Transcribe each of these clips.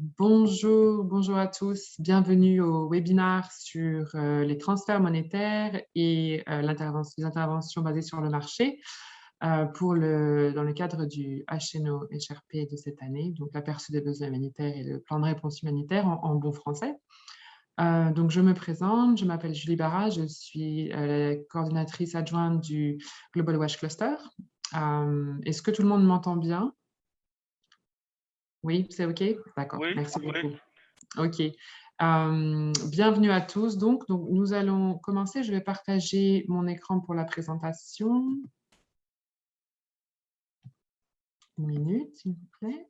Bonjour à tous. Bienvenue au webinaire sur les transferts monétaires et les interventions basées sur le marché dans le cadre du HNO HRP de cette année, donc l'aperçu des besoins humanitaires et le plan de réponse humanitaire en bon français. Donc, je me présente, je m'appelle Julie Barra, je suis la coordinatrice adjointe du Global WASH Cluster. Est-ce que tout le monde m'entend bien? Oui, c'est OK? D'accord, Oui, merci oui. beaucoup. OK. Bienvenue à tous. Donc, nous allons commencer. Je vais partager mon écran pour la présentation. Une minute, s'il vous plaît.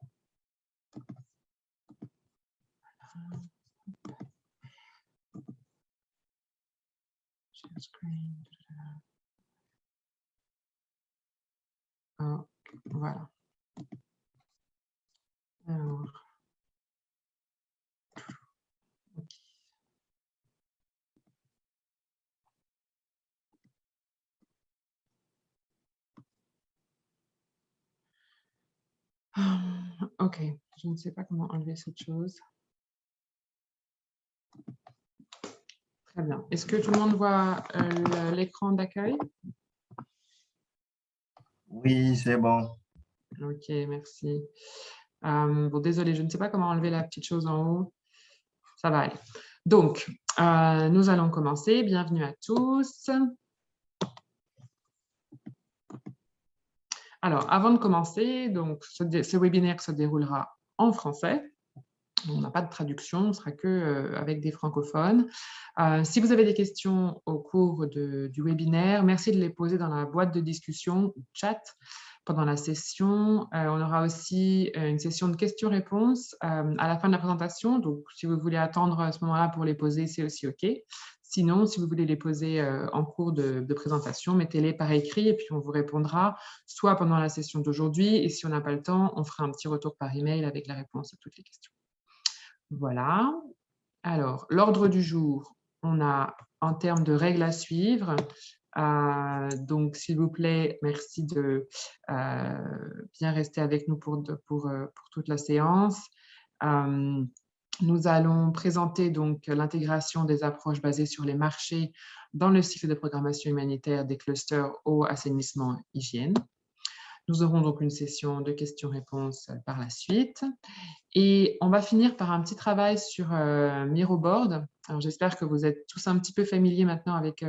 Share screen. Ah, voilà. Alors, OK. OK, je ne sais pas comment enlever cette chose. Très bien. Est-ce que tout le monde voit l'écran d'accueil? Oui, c'est bon. OK, merci. Bon, désolé, je ne sais pas comment enlever la petite chose en haut. Ça va aller. Donc, nous allons commencer. Bienvenue à tous. Alors, avant de commencer, donc, ce webinaire se déroulera en français. On n'a pas de traduction, on ne sera qu'avec des francophones. Si vous avez des questions au cours du webinaire, merci de les poser dans la boîte de discussion, chat, pendant la session. On aura aussi une session de questions-réponses à la fin de la présentation. Donc, si vous voulez attendre à ce moment-là pour les poser, c'est aussi OK. Sinon, si vous voulez les poser en cours de présentation, mettez-les par écrit et puis on vous répondra soit pendant la session d'aujourd'hui et si on n'a pas le temps, on fera un petit retour par email avec la réponse à toutes les questions. Voilà. Alors, l'ordre du jour, on a en termes de règles à suivre. Donc, s'il vous plaît, merci de bien rester avec nous pour toute la séance. Nous allons présenter donc l'intégration des approches basées sur les marchés dans le cycle de programmation humanitaire des clusters eau, assainissement, hygiène. Nous aurons donc une session de questions-réponses par la suite. Et on va finir par un petit travail sur Miroboard. Alors, j'espère que vous êtes tous un petit peu familiers maintenant avec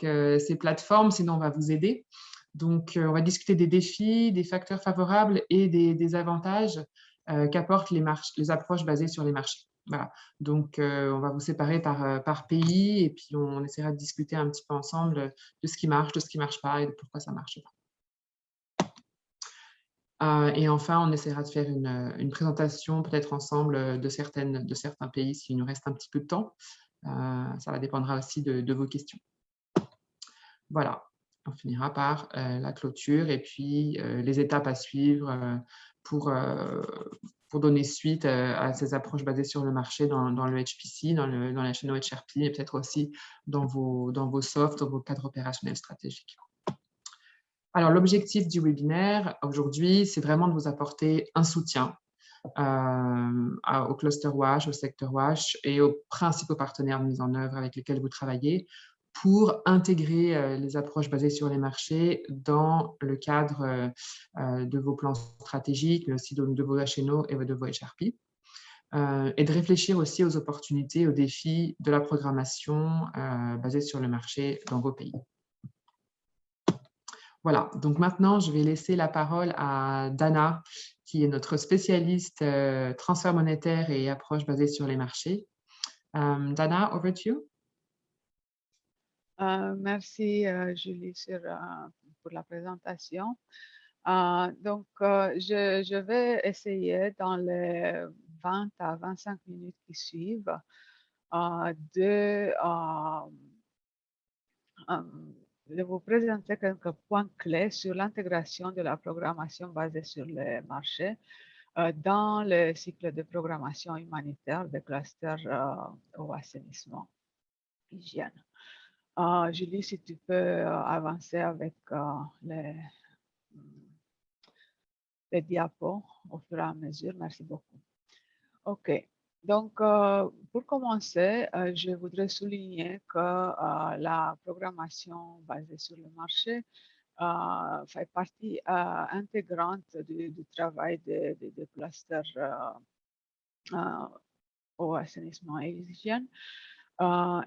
ces plateformes, sinon on va vous aider. Donc, on va discuter des défis, des facteurs favorables et des avantages qu'apportent les approches basées sur les marchés. Voilà. Donc, on va vous séparer par pays et puis on essaiera de discuter un petit peu ensemble de ce qui marche, de ce qui ne marche pas et de pourquoi ça ne marche pas. Et enfin, on essaiera de faire une présentation peut-être ensemble de certains pays s'il nous reste un petit peu de temps. Ça va dépendra aussi de vos questions. Voilà, on finira par la clôture et puis les étapes à suivre pour donner suite à ces approches basées sur le marché dans le HPC, dans la chaîne HRP et peut-être aussi dans vos softs, dans vos cadres opérationnels stratégiques. Alors, l'objectif du webinaire aujourd'hui, c'est vraiment de vous apporter un soutien au cluster WASH, au secteur WASH et aux principaux partenaires de mise en œuvre avec lesquels vous travaillez pour intégrer les approches basées sur les marchés dans le cadre de vos plans stratégiques, mais aussi de vos HNO et de vos HRP. Et de réfléchir aussi aux opportunités, aux défis de la programmation basée sur le marché dans vos pays. Voilà, donc maintenant, je vais laisser la parole à Dana, qui est notre spécialiste transfert monétaire et approche basée sur les marchés. Dana, over to you. Merci, Julie, pour la présentation. Je vais essayer dans les 20 à 25 minutes qui suivent de vous présenter quelques points clés sur l'intégration de la programmation basée sur les marchés dans le cycle de programmation humanitaire des clusters au assainissement, hygiène. Julie, si tu peux avancer avec les diapos au fur et à mesure, merci beaucoup. OK. Donc, pour commencer, je voudrais souligner que la programmation basée sur le marché fait partie intégrante du travail des clusters euh, au assainissement et l'hygiène.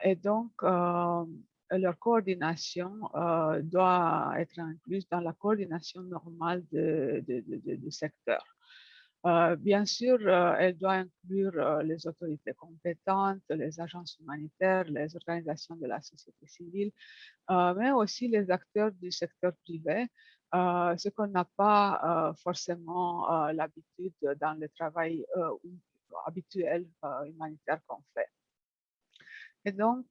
Et donc, leur coordination doit être incluse dans la coordination normale du secteur. Bien sûr, elle doit inclure les autorités compétentes, les agences humanitaires, les organisations de la société civile, mais aussi les acteurs du secteur privé, ce qu'on n'a pas forcément l'habitude dans le travail habituel humanitaire qu'on fait. Et donc,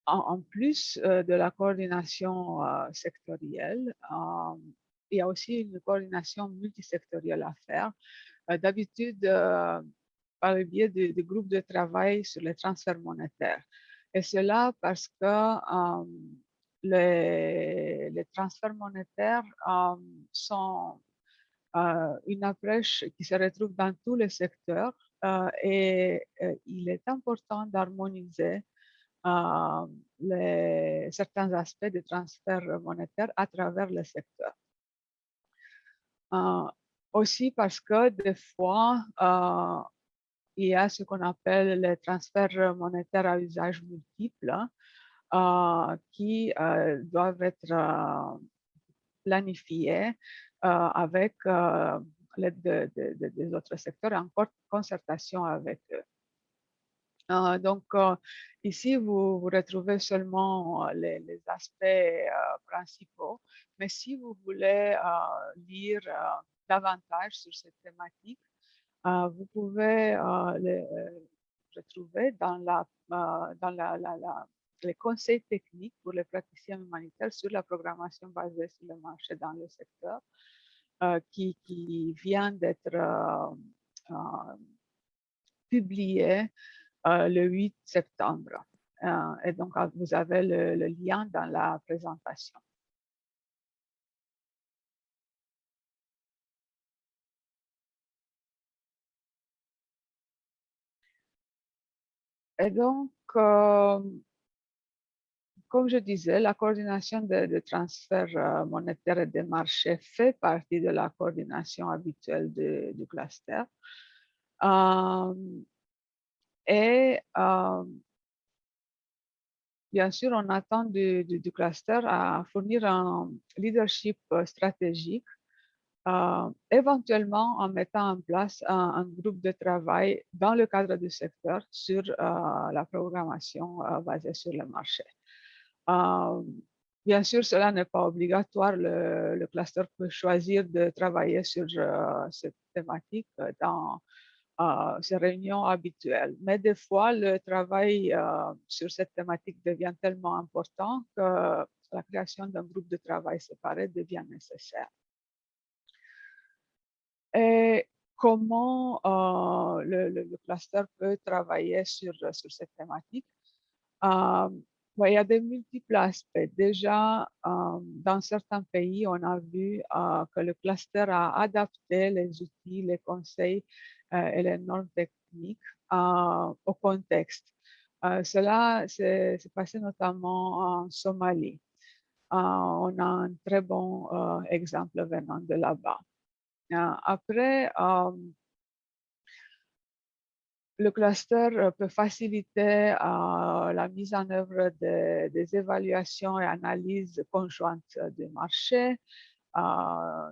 en plus de la coordination sectorielle, il y a aussi une coordination multisectorielle à faire. D'habitude, par le biais de groupes de travail sur les transferts monétaires. Et cela parce que les transferts monétaires sont une approche qui se retrouve dans tous les secteurs et il est important d'harmoniser certains aspects de transfert monétaire à travers le secteur. Aussi parce que des fois, il y a ce qu'on appelle les transferts monétaires à usage multiple qui doivent être planifiés avec l'aide des autres secteurs en concertation avec eux. Donc, ici, vous retrouvez seulement les aspects principaux, mais si vous voulez lire davantage sur cette thématique, vous pouvez les retrouver dans les conseils techniques pour les praticiens humanitaires sur la programmation basée sur le marché dans le secteur, qui vient d'être publié le 8 septembre. Et donc, vous avez le lien dans la présentation. Et donc, comme je disais, la coordination de transferts monétaires et des marchés fait partie de la coordination habituelle du cluster. Et bien sûr, on attend du cluster à fournir un leadership stratégique, éventuellement en mettant en place un groupe de travail dans le cadre du secteur sur la programmation basée sur le marché. Bien sûr, cela n'est pas obligatoire. Le cluster peut choisir de travailler sur cette thématique dans ces réunions habituelles. Mais des fois, le travail sur cette thématique devient tellement important que la création d'un groupe de travail séparé devient nécessaire. Et comment le cluster peut travailler sur cette thématique? Il y a de multiples aspects. Déjà, dans certains pays, on a vu que le cluster a adapté les outils, les conseils et les normes techniques au contexte. Cela s'est passé notamment en Somalie. On a un très bon exemple venant de là-bas. Après, le cluster peut faciliter la mise en œuvre des évaluations et analyses conjointes du marché,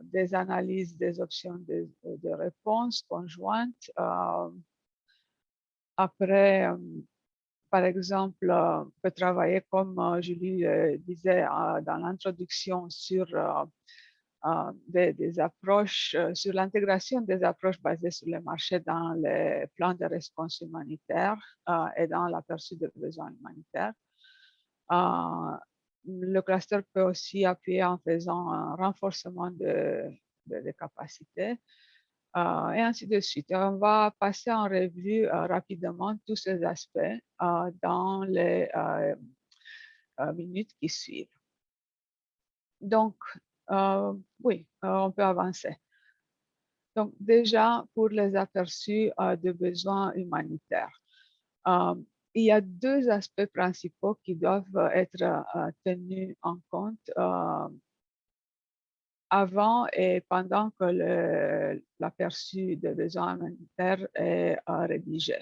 des analyses des options de réponse conjointes. Après, par exemple, on peut travailler, comme Julie disait dans l'introduction, sur des approches, sur l'intégration des approches basées sur le marché dans les plans de réponse humanitaire et dans l'aperçu des besoins humanitaires. Le cluster peut aussi appuyer en faisant un renforcement des capacités et ainsi de suite. On va passer en revue rapidement tous ces aspects dans les minutes qui suivent. Donc, oui, on peut avancer. Donc, déjà, pour les aperçus de besoins humanitaires, il y a deux aspects principaux qui doivent être tenus en compte avant et pendant que l'aperçu des besoins humanitaires est rédigé.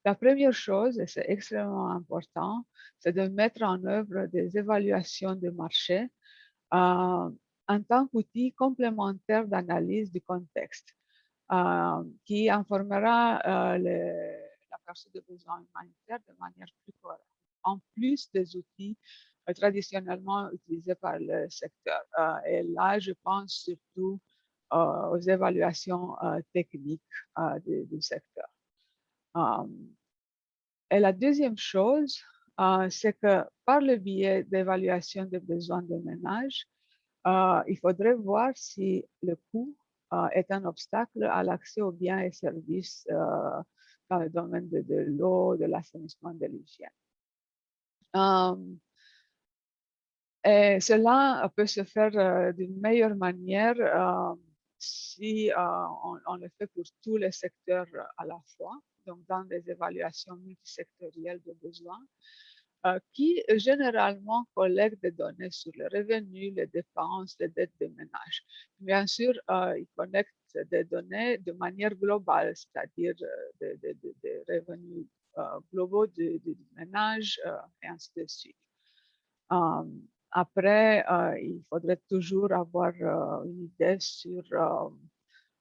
La première chose, et c'est extrêmement important, c'est de mettre en œuvre des évaluations de marché en tant qu'outil complémentaire d'analyse du contexte qui informera l'aperçu des besoins humanitaires de manière plus correcte, en plus des outils traditionnellement utilisés par le secteur. Et là, je pense surtout aux évaluations techniques du secteur. Et la deuxième chose, c'est que par le biais d'évaluation des besoins de ménage, il faudrait voir si le coût est un obstacle à l'accès aux biens et services dans le domaine de l'eau, de l'assainissement, de l'hygiène. Et cela peut se faire d'une meilleure manière si on le fait pour tous les secteurs à la fois, donc dans des évaluations multisectorielles de besoins, qui généralement collectent des données sur les revenus, les dépenses, les dettes des ménages. Bien sûr, ils collectent des données de manière globale, c'est-à-dire des revenus globaux du ménage et ainsi de suite. Après, il faudrait toujours avoir une idée sur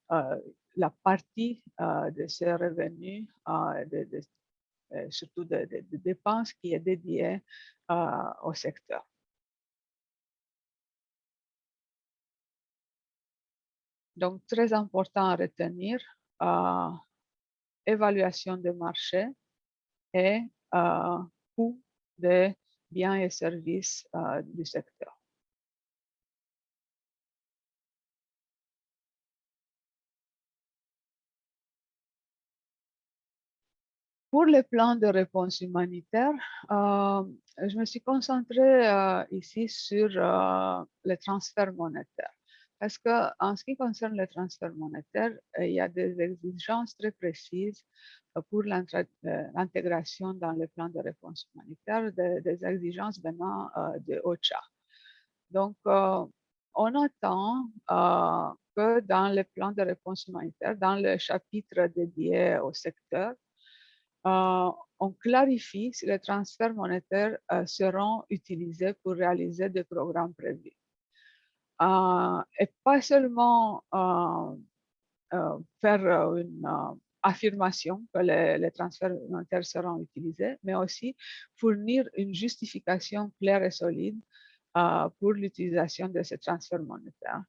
la partie de ces revenus, surtout des dépenses qui est dédiée au secteur. Donc, très important à retenir, évaluation de marché et coût des biens et services du secteur. Pour le plan de réponse humanitaire, je me suis concentrée ici sur les transferts monétaires. Parce qu'en ce qui concerne les transferts monétaires, il y a des exigences très précises pour l'intégration dans le plan de réponse humanitaire, des exigences venant de OCHA. Donc, on attend que dans le plan de réponse humanitaire, dans le chapitre dédié au secteur, on clarifie si les transferts monétaires seront utilisés pour réaliser des programmes prévus. Et pas seulement faire une affirmation que les transferts monétaires seront utilisés, mais aussi fournir une justification claire et solide pour l'utilisation de ces transferts monétaires.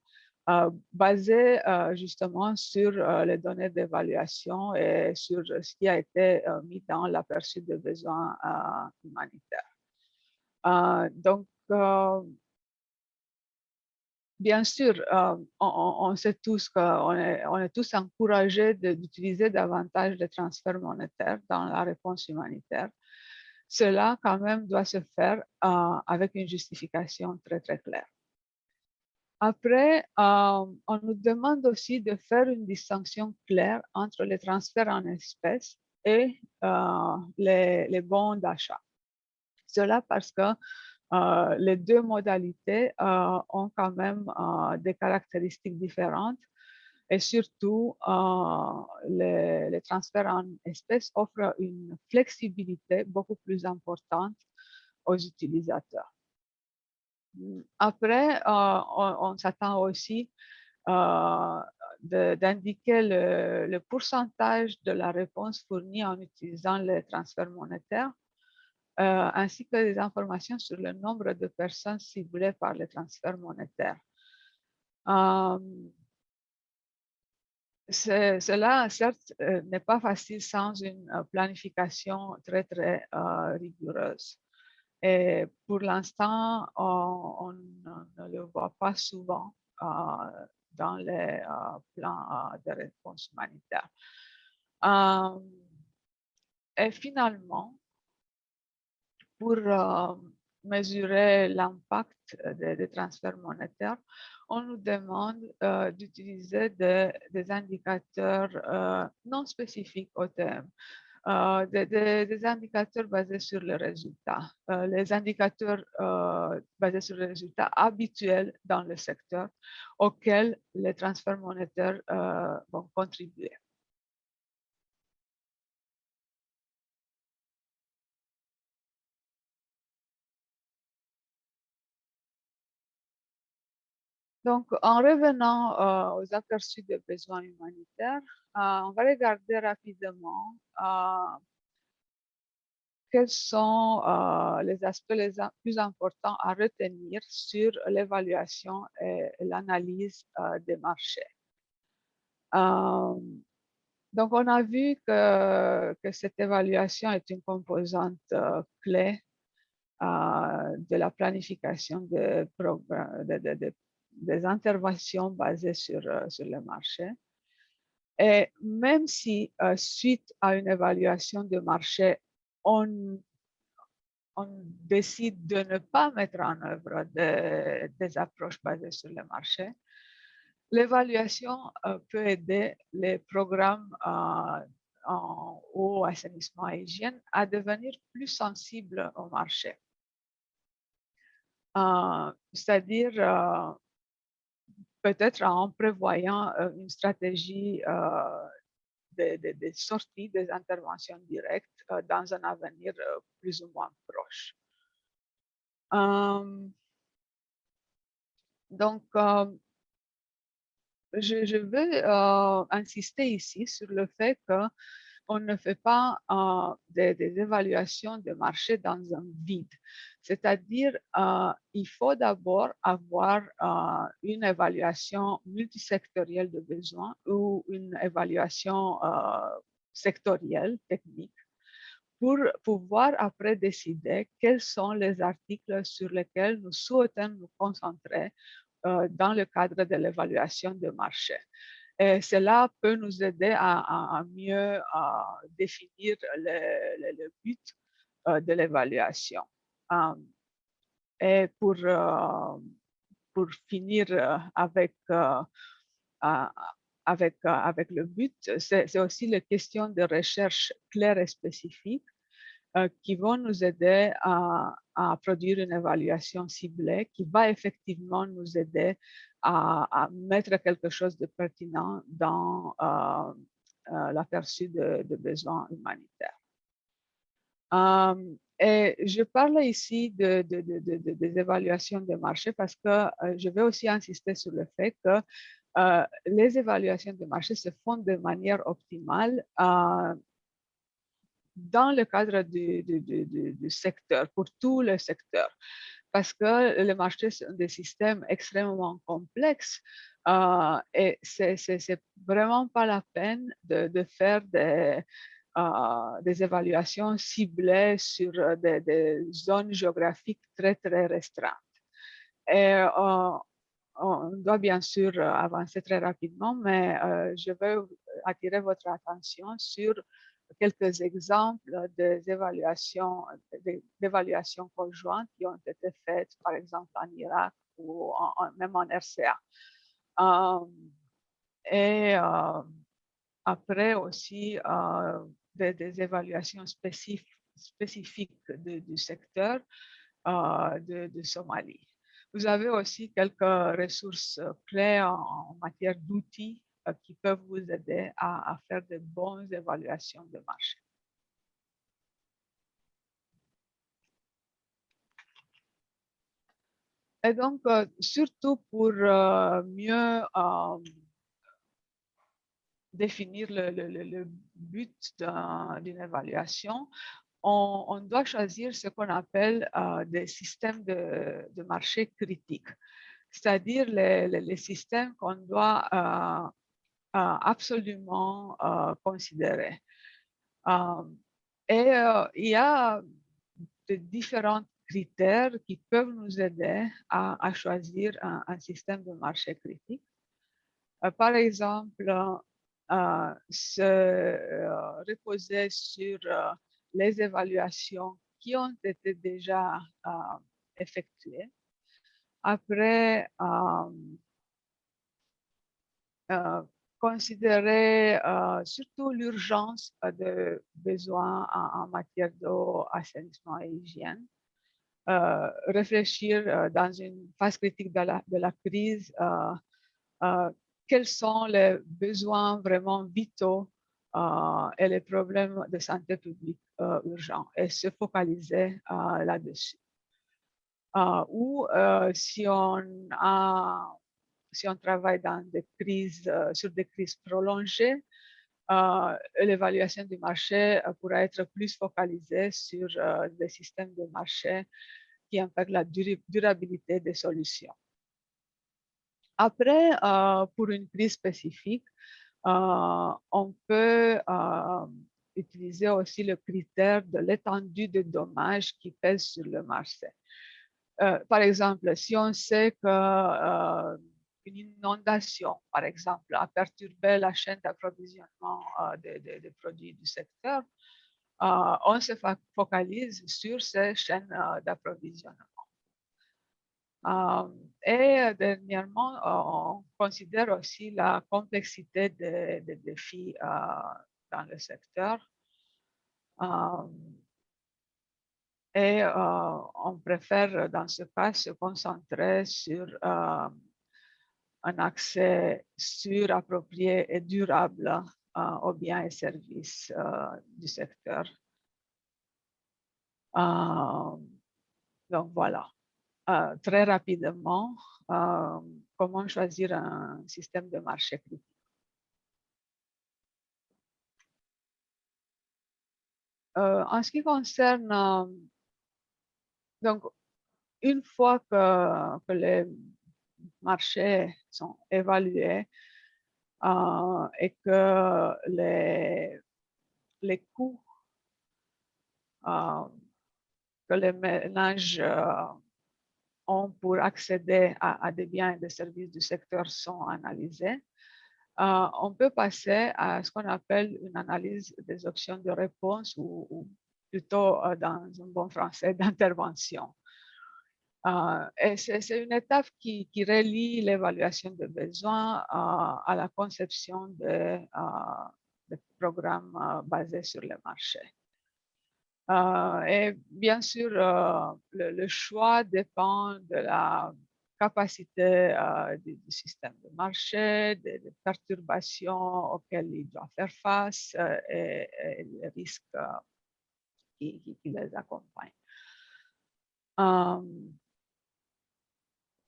Basé justement sur les données d'évaluation et sur ce qui a été mis dans l'aperçu des besoins humanitaires. Donc, bien sûr, on sait tous qu'on est tous encouragés d'utiliser davantage de transferts monétaires dans la réponse humanitaire. Cela, quand même, doit se faire avec une justification très, très claire. Après, on nous demande aussi de faire une distinction claire entre les transferts en espèces et les bons d'achat. Cela parce que les deux modalités ont quand même des caractéristiques différentes et surtout, les transferts en espèces offrent une flexibilité beaucoup plus importante aux utilisateurs. Après, on s'attend aussi d'indiquer le pourcentage de la réponse fournie en utilisant les transferts monétaires, ainsi que des informations sur le nombre de personnes ciblées par les transferts monétaires. Cela, certes, n'est pas facile sans une planification très, très rigoureuse. Et pour l'instant, on ne le voit pas souvent dans les plans de réponse humanitaire. Et finalement, pour mesurer l'impact des transferts monétaires, on nous demande d'utiliser des indicateurs non spécifiques au thème, des indicateurs basés sur les résultats. Les indicateurs basés sur les résultats habituels dans le secteur auxquels les transferts monétaires vont contribuer. Donc, en revenant aux aperçus des besoins humanitaires, on va regarder rapidement quels sont les aspects les plus importants à retenir sur l'évaluation et l'analyse des marchés. Donc, on a vu que cette évaluation est une composante clé de la planification des interventions basées sur le marché. Et même si, suite à une évaluation de marché, on décide de ne pas mettre en œuvre des approches basées sur le marché, l'évaluation peut aider les programmes en eau, assainissement et hygiène à devenir plus sensibles au marché. C'est-à-dire peut-être en prévoyant une stratégie de sortie des interventions directes dans un avenir plus ou moins proche. Donc, je veux insister ici sur le fait qu'on ne fait pas des évaluations de marché dans un vide. C'est-à-dire, il faut d'abord avoir une évaluation multisectorielle de besoins ou une évaluation sectorielle, technique, pour pouvoir après décider quels sont les articles sur lesquels nous souhaitons nous concentrer dans le cadre de l'évaluation de marché. Et cela peut nous aider à mieux définir le but de l'évaluation. Et pour finir avec le but, c'est aussi les questions de recherche claires et spécifiques qui vont nous aider à produire une évaluation ciblée qui va effectivement nous aider à mettre quelque chose de pertinent dans l'aperçu de besoins humanitaires. Et je parle ici des évaluations de marché parce que je vais aussi insister sur le fait que les évaluations de marché se font de manière optimale dans le cadre du secteur, pour tous les secteurs, parce que les marchés sont des systèmes extrêmement complexes et c'est vraiment pas la peine de faire des évaluations ciblées sur des zones géographiques très, très restreintes. Et on doit bien sûr avancer très rapidement, mais je veux attirer votre attention sur quelques exemples d'évaluations conjointes qui ont été faites, par exemple en Irak ou même en RCA. Et après aussi des évaluations spécifiques du secteur de Somalie. Vous avez aussi quelques ressources clés en matière d'outils qui peuvent vous aider à faire de bonnes évaluations de marché. Et donc, surtout pour mieux définir le but d'une évaluation, on doit choisir ce qu'on appelle des systèmes de marché critiques, c'est-à-dire les systèmes qu'on doit absolument considérer. Et il y a de différents critères qui peuvent nous aider à choisir un système de marché critique. Par exemple, se reposer sur les évaluations qui ont été déjà effectuées. Après, considérer surtout l'urgence de besoins en matière d'eau, assainissement et hygiène. Réfléchir dans une phase critique de la crise, quels sont les besoins vraiment vitaux et les problèmes de santé publique urgents et se focaliser là-dessus. Ou si on travaille dans des crises, sur des crises prolongées, l'évaluation du marché pourra être plus focalisée sur des systèmes de marché qui impactent la durabilité des solutions. Après, pour une crise spécifique, on peut utiliser aussi le critère de l'étendue des dommages qui pèsent sur le marché. Par exemple, si on sait que une inondation, par exemple, a perturbé la chaîne d'approvisionnement des produits du secteur, on se focalise sur ces chaînes d'approvisionnement. Et dernièrement, on considère aussi la complexité des défis dans le secteur. Et on préfère, dans ce cas, se concentrer sur un accès sûr, approprié et durable aux biens et services du secteur. Donc voilà, très rapidement, comment choisir un système de marché critique. En ce qui concerne, donc, une fois que les marchés sont évalués et que les coûts que les ménages ont pour accéder à des biens et des services du secteur sont analysés, on peut passer à ce qu'on appelle une analyse des options de réponse ou plutôt dans un bon français d'intervention. Et c'est une étape qui relie l'évaluation des besoins à la conception de programmes basés sur le marché. Et bien sûr, le choix dépend de la capacité du système de marché, des perturbations auxquelles il doit faire face et les risques qui les accompagnent.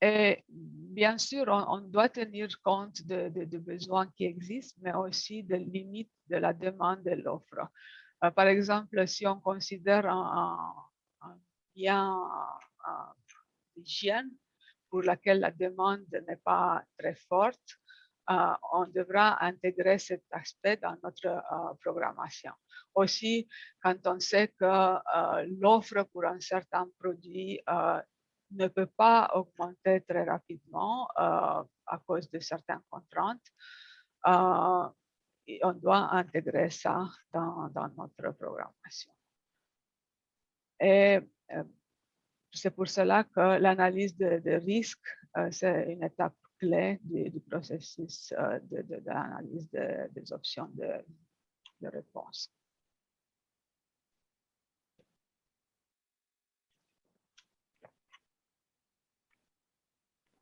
Et bien sûr, on doit tenir compte de besoins qui existent, mais aussi des limites de la demande et l'offre. Par exemple, si on considère un bien d'hygiène pour laquelle la demande n'est pas très forte, on devra intégrer cet aspect dans notre programmation. Aussi, quand on sait que l'offre pour un certain produit ne peut pas augmenter très rapidement à cause de certaines contraintes, on doit intégrer ça dans notre programmation. Et c'est pour cela que l'analyse de risque, c'est une étape clé du processus de l'analyse des options de réponse.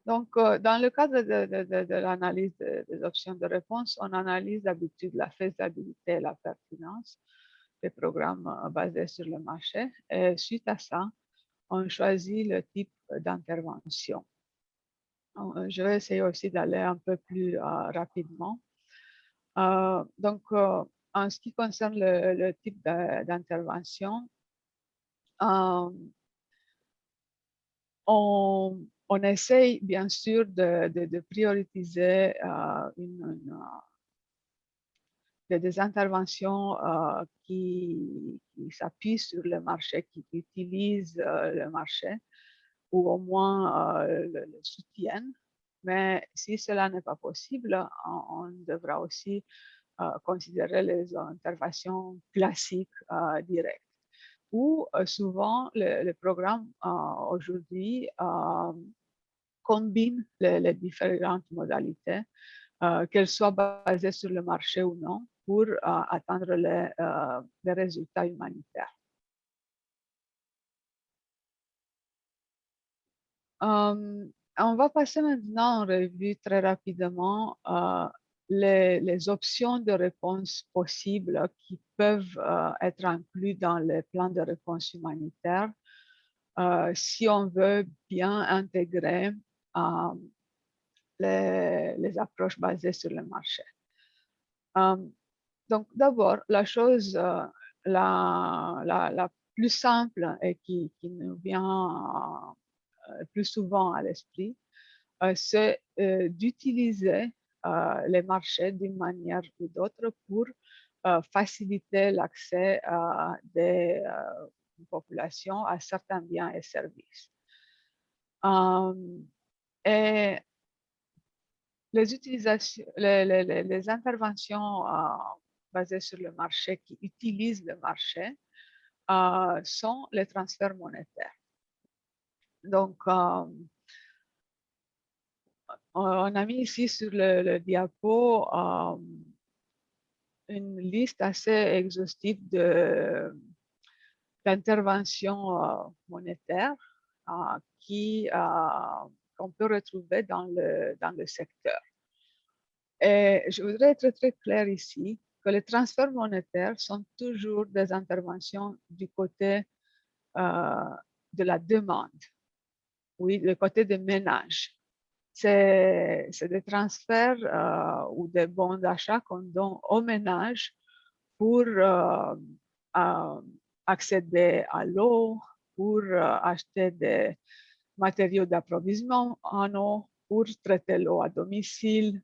Donc, dans le cadre de l'analyse des options de réponse, on analyse d'habitude la faisabilité et la pertinence des programmes basés sur le marché. Et suite à ça, on choisit le type d'intervention. Je vais essayer aussi d'aller un peu plus rapidement. Donc, en ce qui concerne le type d'intervention, on essaye bien sûr de prioriser des interventions qui s'appuient sur le marché, qui utilisent le marché, ou au moins le soutiennent. Mais si cela n'est pas possible, on devra aussi considérer les interventions classiques directes. où souvent le programme aujourd'hui combine les différentes modalités, qu'elles soient basées sur le marché ou non, pour atteindre les résultats humanitaires. On va passer maintenant en revue très rapidement les options de réponse possibles qui peuvent être incluses dans le plan de réponse humanitaire si on veut bien intégrer les approches basées sur le marché. Donc, d'abord, la chose la plus simple et qui nous vient plus souvent à l'esprit, c'est d'utiliser les marchés d'une manière ou d'autre pour faciliter l'accès des populations à certains biens et services. Et les interventions basées sur le marché qui utilisent le marché sont les transferts monétaires. Donc, on a mis ici sur le diapo une liste assez exhaustive d'interventions monétaires qu'on peut retrouver dans le secteur. Et je voudrais être très clair ici que les transferts monétaires sont toujours des interventions du côté de la demande, oui, du côté des ménages. C'est des transferts ou des bons d'achat qu'on donne aux ménages pour accéder à l'eau, pour acheter des matériaux d'approvisionnement en eau, pour traiter l'eau à domicile,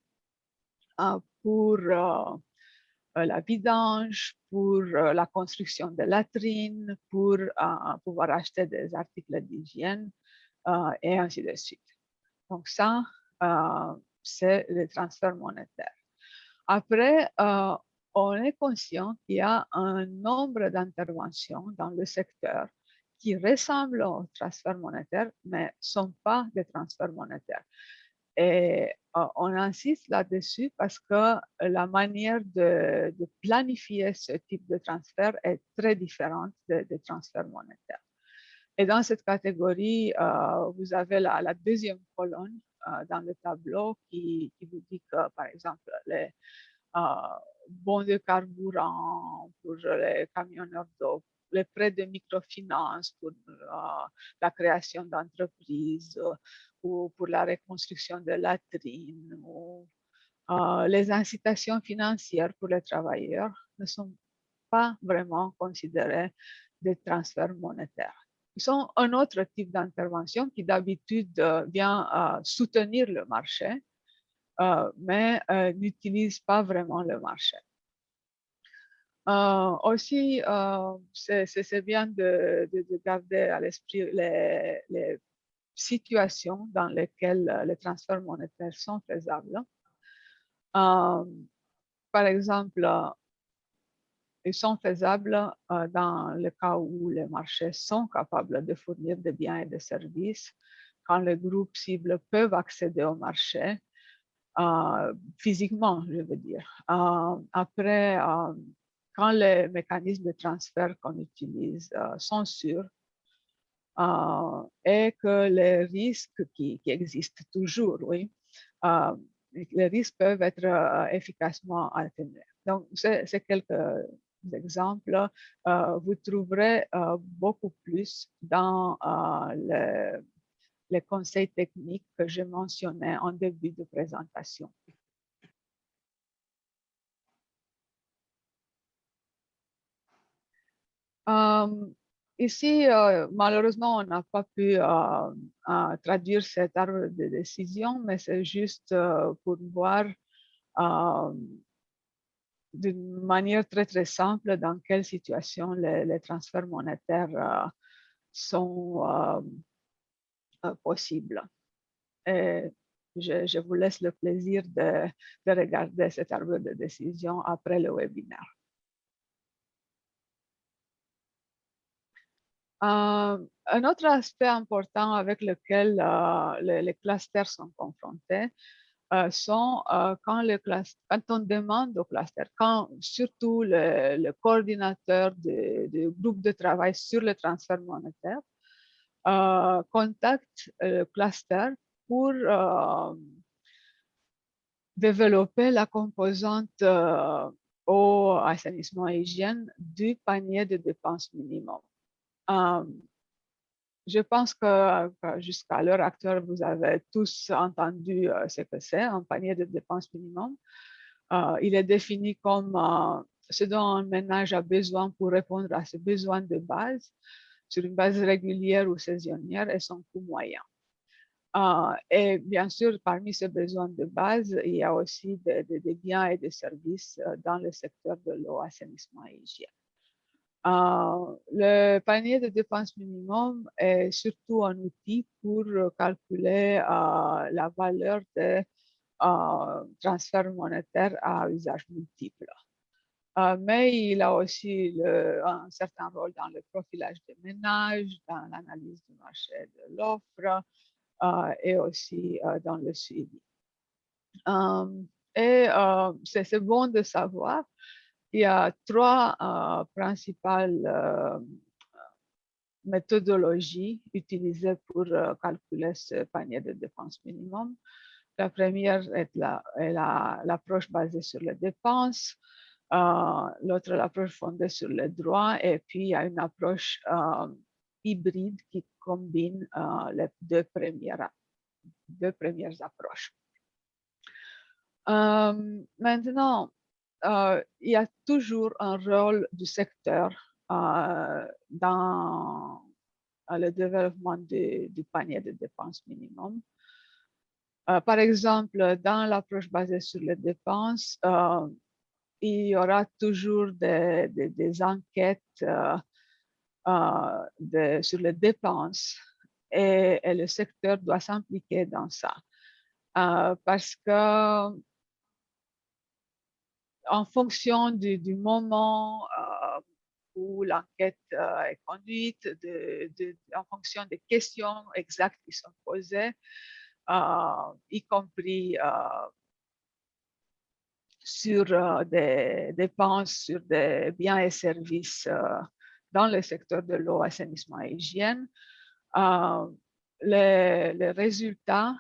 pour la vidange, pour la construction de latrines, pour pouvoir acheter des articles d'hygiène et ainsi de suite. Donc ça, c'est le transfert monétaire. Après, on est conscient qu'il y a un nombre d'interventions dans le secteur qui ressemblent au transfert monétaire, mais ne sont pas des transferts monétaires. Et on insiste là-dessus parce que la manière de planifier ce type de transfert est très différente des transferts monétaires. Et dans cette catégorie, vous avez la deuxième colonne dans le tableau qui vous dit que, par exemple, les bons de carburant pour les camionneurs d'eau, les prêts de microfinance pour la création d'entreprises ou pour la reconstruction de latrines ou les incitations financières pour les travailleurs ne sont pas vraiment considérées des transferts monétaires. Ils sont un autre type d'intervention qui d'habitude vient soutenir le marché, mais n'utilise pas vraiment le marché. Aussi, c'est bien de garder à l'esprit les situations dans lesquelles les transferts monétaires sont faisables. Par exemple, ils sont faisables dans le cas où les marchés sont capables de fournir des biens et des services, quand les groupes cibles peuvent accéder au marché, physiquement, je veux dire. Après, quand les mécanismes de transfert qu'on utilise sont sûrs et que les risques qui existent toujours, oui, les risques peuvent être efficacement atténués. Donc, c'est quelques exemples. Vous trouverez beaucoup plus dans les conseils techniques que j'ai mentionnés en début de présentation. Ici, malheureusement, on n'a pas pu traduire cet arbre de décision, mais c'est juste pour voir d'une manière très, très simple dans quelle situation les transferts monétaires sont possibles. Et je vous laisse le plaisir de regarder cet arbre de décision après le webinaire. Un autre aspect important avec lequel les clusters sont confrontés sont quand on demande au cluster, quand surtout le coordinateur du groupe de travail sur le transfert monétaire contacte le cluster pour développer la composante eau, assainissement et hygiène du panier de dépenses minimum. Je pense que jusqu'à l'heure actuelle, vous avez tous entendu ce que c'est, un panier de dépenses minimum. Il est défini comme ce dont un ménage a besoin pour répondre à ses besoins de base sur une base régulière ou saisonnière et son coût moyen. Et bien sûr, parmi ces besoins de base, il y a aussi des biens et des services dans le secteur de l'eau, assainissement et hygiène. Le panier de dépenses minimum est surtout un outil pour calculer la valeur des transferts monétaires à usage multiple. Mais il a aussi un certain rôle dans le profilage des ménages, dans l'analyse du marché de l'offre et aussi dans le suivi. C'est bon de savoir. Il y a trois principales méthodologies utilisées pour calculer ce panier de dépenses minimum. La première est l'approche basée sur les dépenses, l'autre l'approche fondée sur les droits, et puis il y a une approche hybride qui combine les deux premières approches. Maintenant, il y a toujours un rôle du secteur dans le développement du panier de dépenses minimum. Par exemple, dans l'approche basée sur les dépenses, il y aura toujours des enquêtes sur les dépenses et le secteur doit s'impliquer dans ça. Parce que en fonction du moment où l'enquête est conduite, en fonction des questions exactes qui sont posées, y compris sur des dépenses, sur des biens et services dans le secteur de l'eau, assainissement et hygiène, les résultats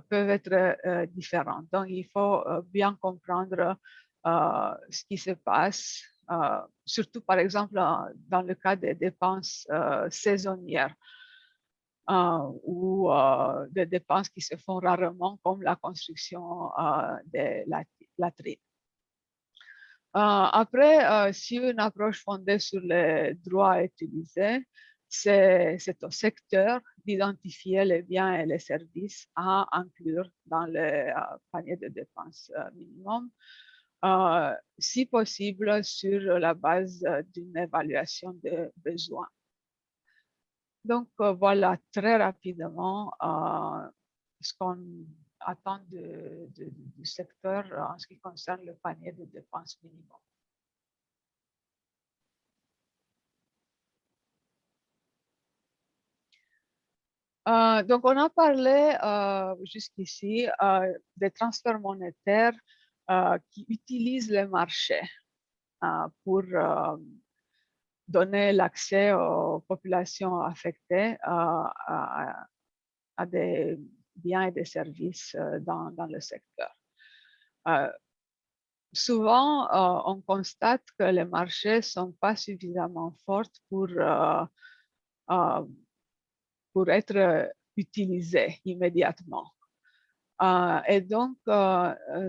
peuvent être différents. Donc, il faut bien comprendre ce qui se passe, surtout par exemple dans le cas des dépenses saisonnières ou des dépenses qui se font rarement comme la construction des latrines. Après, si une approche fondée sur les droits est utilisée, c'est au secteur d'identifier les biens et les services à inclure dans le panier de dépenses minimum, si possible sur la base d'une évaluation de besoins. Donc voilà très rapidement ce qu'on attend du secteur en ce qui concerne le panier de dépenses minimum. Donc, on a parlé jusqu'ici des transferts monétaires qui utilisent le marché pour donner l'accès aux populations affectées à des biens et des services dans le secteur. Souvent, on constate que les marchés ne sont pas suffisamment forts pour être utilisés immédiatement. Et donc,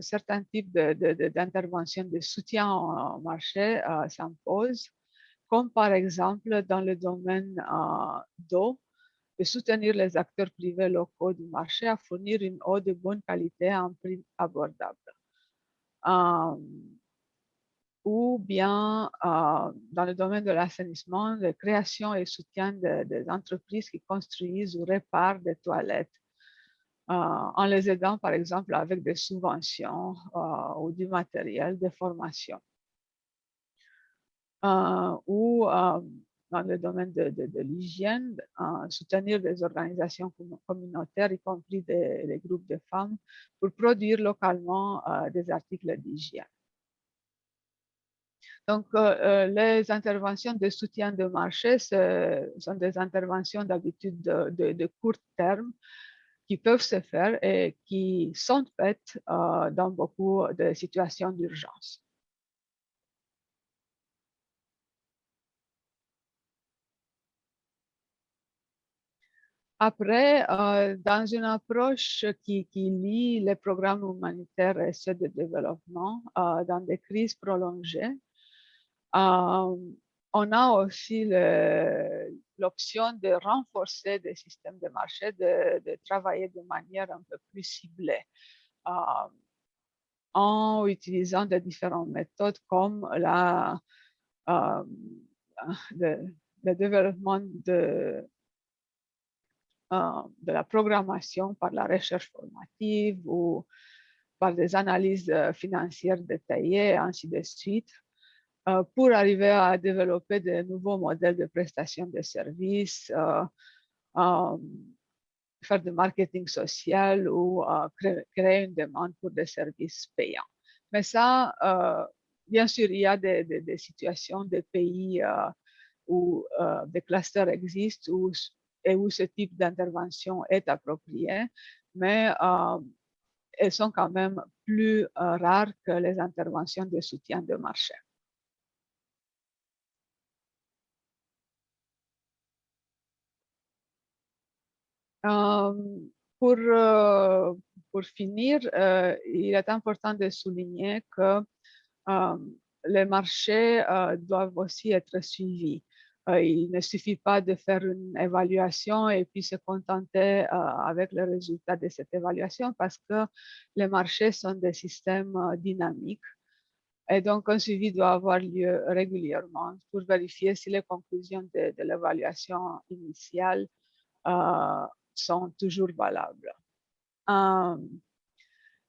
certains types d'interventions de soutien au marché s'imposent, comme par exemple dans le domaine d'eau, de soutenir les acteurs privés locaux du marché à fournir une eau de bonne qualité à un prix abordable. Ou bien dans le domaine de l'assainissement, la création et soutien des entreprises qui construisent ou réparent des toilettes, en les aidant par exemple avec des subventions ou du matériel de formation. Ou dans le domaine de l'hygiène, soutenir des organisations communautaires, y compris des groupes de femmes, pour produire localement des articles d'hygiène. Donc, les interventions de soutien de marché sont des interventions d'habitude de court terme qui peuvent se faire et qui sont faites dans beaucoup de situations d'urgence. Après, dans une approche qui lie les programmes humanitaires et ceux de développement dans des crises prolongées, on a aussi l'option de renforcer des systèmes de marché, de travailler de manière un peu plus ciblée en utilisant de différentes méthodes comme le développement de la programmation par la recherche formative ou par des analyses financières détaillées, ainsi de suite, pour arriver à développer de nouveaux modèles de prestation de services, faire du marketing social ou créer une demande pour des services payants. Mais ça, bien sûr, il y a des situations, des pays où des clusters existent et où ce type d'intervention est approprié, mais elles sont quand même plus rares que les interventions de soutien de marché. Pour finir, il est important de souligner que les marchés doivent aussi être suivis. Il ne suffit pas de faire une évaluation et puis se contenter avec le résultat de cette évaluation parce que les marchés sont des systèmes dynamiques. Et donc, un suivi doit avoir lieu régulièrement pour vérifier si les conclusions de l'évaluation initiale sont toujours valables.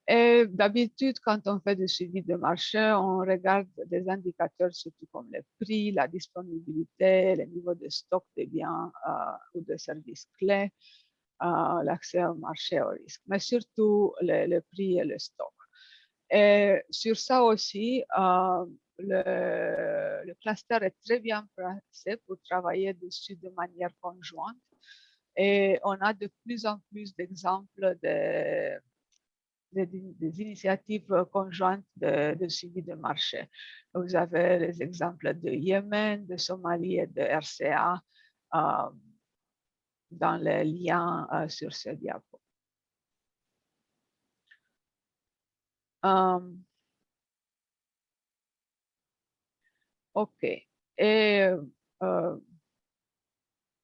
Et d'habitude, quand on fait du suivi de marché, on regarde des indicateurs surtout comme le prix, la disponibilité, le niveau de stock de biens ou de services clés, l'accès au marché au risque, mais surtout le prix et le stock. Et sur ça aussi, le cluster est très bien placé pour travailler dessus de manière conjointe. Et on a de plus en plus d'exemples des initiatives conjointes de suivi de marché. Vous avez les exemples de Yémen, de Somalie et de RCA dans les liens sur ce diapo. OK. Et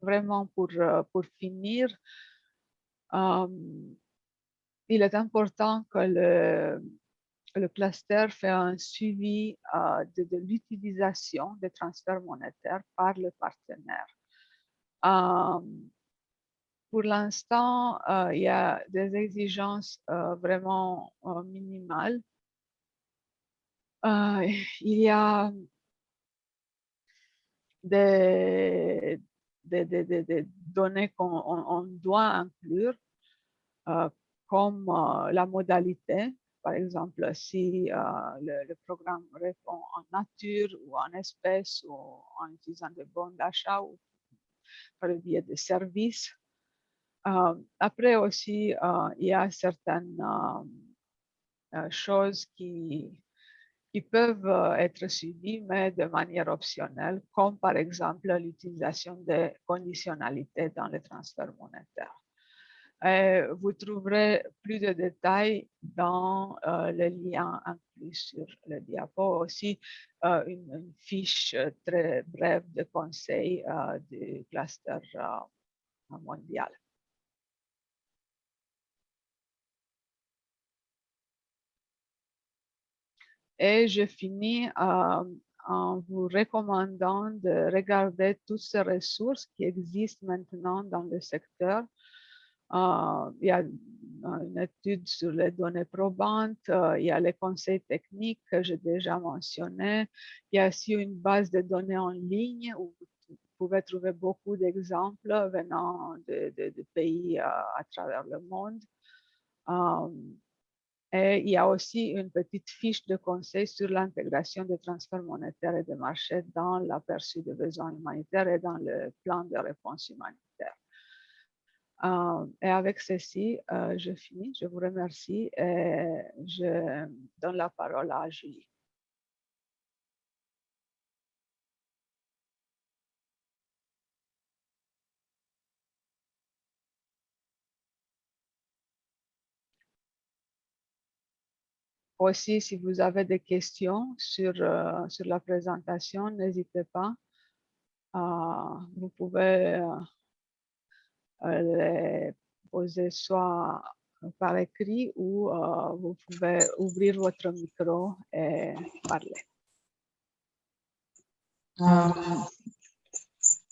vraiment pour finir, il est important que le cluster fait un suivi de l'utilisation des transferts monétaires par le partenaire. Pour l'instant, il y a des exigences vraiment minimales. Il y a des données qu'on doit inclure, comme la modalité. Par exemple, si le programme répond en nature ou en espèces ou en utilisant des bons d'achat ou par le biais de services. Après aussi, il y a certaines choses qui peuvent être suivies, mais de manière optionnelle, comme par exemple l'utilisation des conditionnalités dans les transferts monétaires. Vous trouverez plus de détails dans le lien inclus sur le diapo, aussi une fiche très brève de conseils du cluster mondial. Et je finis en vous recommandant de regarder toutes ces ressources qui existent maintenant dans le secteur. Il y a une étude sur les données probantes, il y a les conseils techniques que j'ai déjà mentionnés, il y a aussi une base de données en ligne où vous pouvez trouver beaucoup d'exemples venant de pays à travers le monde. Et il y a aussi une petite fiche de conseil sur l'intégration des transferts monétaires et de marché dans l'aperçu des besoins humanitaires et dans le plan de réponse humanitaire. Et avec ceci, je finis. Je vous remercie et je donne la parole à Julie. Aussi, si vous avez des questions sur la présentation, n'hésitez pas. Vous pouvez les poser soit par écrit ou vous pouvez ouvrir votre micro et parler.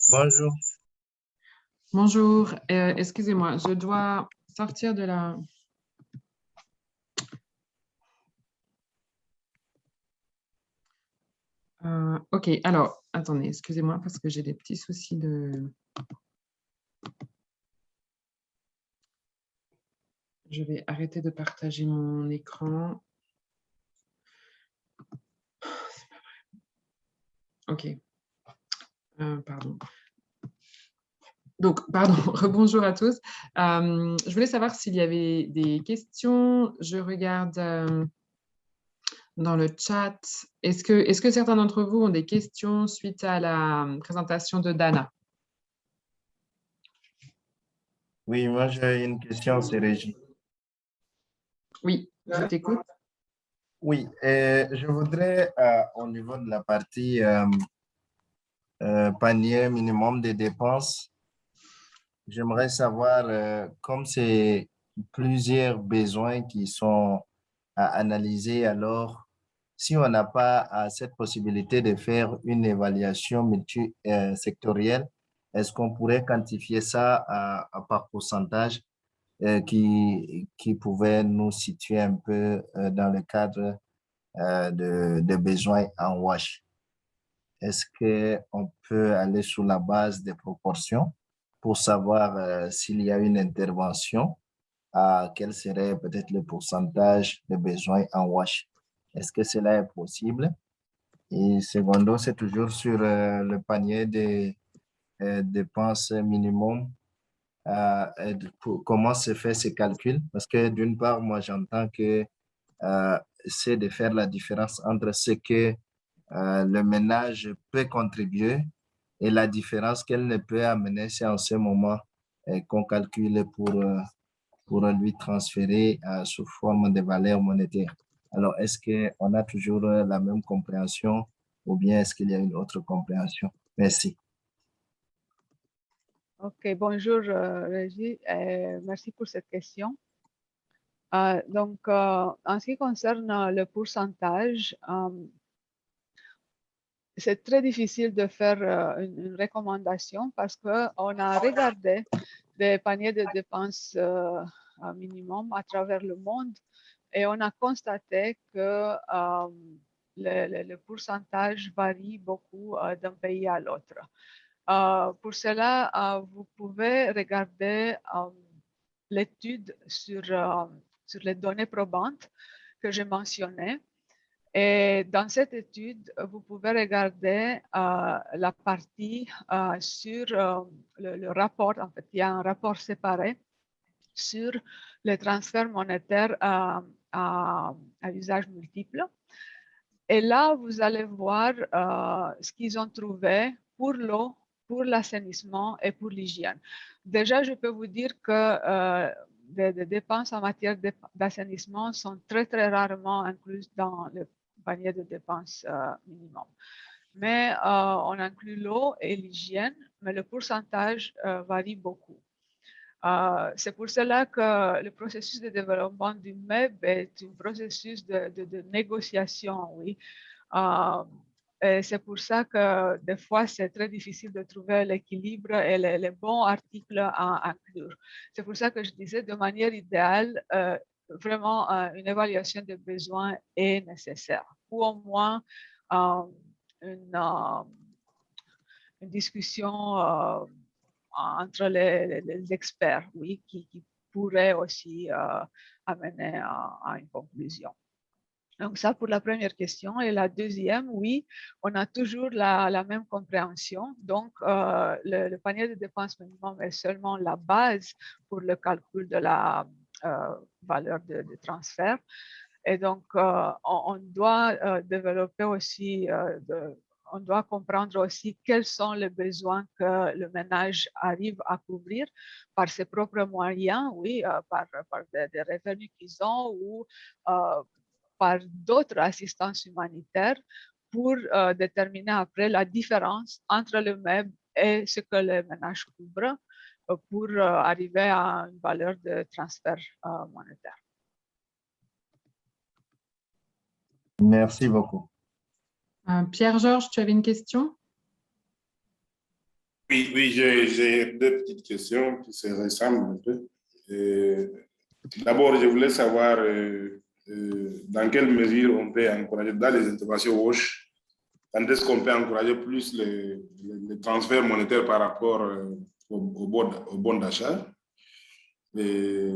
Bonjour. Bonjour, excusez-moi, je dois sortir de la... Ok, alors, attendez, excusez-moi parce que j'ai des petits soucis de... Je vais arrêter de partager mon écran. C'est pas vrai. Ok. Pardon. Donc, pardon, rebonjour à tous. Je voulais savoir s'il y avait des questions. Je regarde dans le chat. Est-ce que certains d'entre vous ont des questions suite à la présentation de Dana? Oui, moi j'ai une question, c'est Régis. Oui, je t'écoute. Oui, je voudrais, au niveau de la partie panier minimum des dépenses, j'aimerais savoir, comme c'est plusieurs besoins qui sont à analyser, alors si on n'a pas cette possibilité de faire une évaluation multisectorielle, est-ce qu'on pourrait quantifier ça par pourcentage qui pouvait nous situer un peu dans le cadre de besoins en WASH? Est-ce qu'on peut aller sur la base des proportions pour savoir s'il y a une intervention, quel serait peut-être le pourcentage de besoins en WASH? Est-ce que cela est possible? Et secondo, c'est toujours sur le panier des dépenses minimum. Comment se fait ce calcul? Parce que d'une part, moi, j'entends que c'est de faire la différence entre ce que le ménage peut contribuer et la différence qu'elle ne peut amener, c'est en ce moment qu'on calcule pour lui transférer sous forme de valeur monétaire. Alors, est-ce qu'on a toujours la même compréhension ou bien est-ce qu'il y a une autre compréhension? Merci. OK, bonjour Régis, merci pour cette question. Donc, en ce qui concerne le pourcentage, c'est très difficile de faire une recommandation parce qu'on a regardé des paniers de dépenses minimum à travers le monde et on a constaté que le pourcentage varie beaucoup d'un pays à l'autre. Pour cela, vous pouvez regarder l'étude sur les données probantes que j'ai mentionnées. Et dans cette étude, vous pouvez regarder la partie sur le rapport. En fait, il y a un rapport séparé sur les transferts monétaires à usage multiple. Et là, vous allez voir ce qu'ils ont trouvé pour l'eau, pour l'assainissement et pour l'hygiène. Déjà, je peux vous dire que des dépenses en matière d'assainissement sont très, très rarement incluses dans le panier de dépenses minimum. Mais on inclut l'eau et l'hygiène, mais le pourcentage varie beaucoup. C'est pour cela que le processus de développement du MEB est un processus de négociation, oui. Et c'est pour ça que des fois, c'est très difficile de trouver l'équilibre et les bons articles à inclure. C'est pour ça que je disais, de manière idéale, vraiment une évaluation des besoins est nécessaire, ou au moins une discussion entre les experts, oui, qui pourrait aussi amener à une conclusion. Donc ça pour la première question. Et la deuxième, oui, on a toujours la même compréhension. Donc le panier de dépenses minimum est seulement la base pour le calcul de la valeur de transfert. Et donc on doit développer aussi, on doit comprendre aussi quels sont les besoins que le ménage arrive à couvrir par ses propres moyens, oui, par des revenus qu'ils ont ou par d'autres assistances humanitaires pour déterminer après la différence entre le meuble et ce que le ménage couvre pour arriver à une valeur de transfert monétaire. Merci beaucoup. Pierre-Georges, tu avais une question? Oui, j'ai deux petites questions qui se ressemblent un peu. D'abord, je voulais savoir dans quelle mesure on peut encourager, dans les interventions WASH, quand est-ce qu'on peut encourager plus les transferts monétaires par rapport au bon d'achat. Et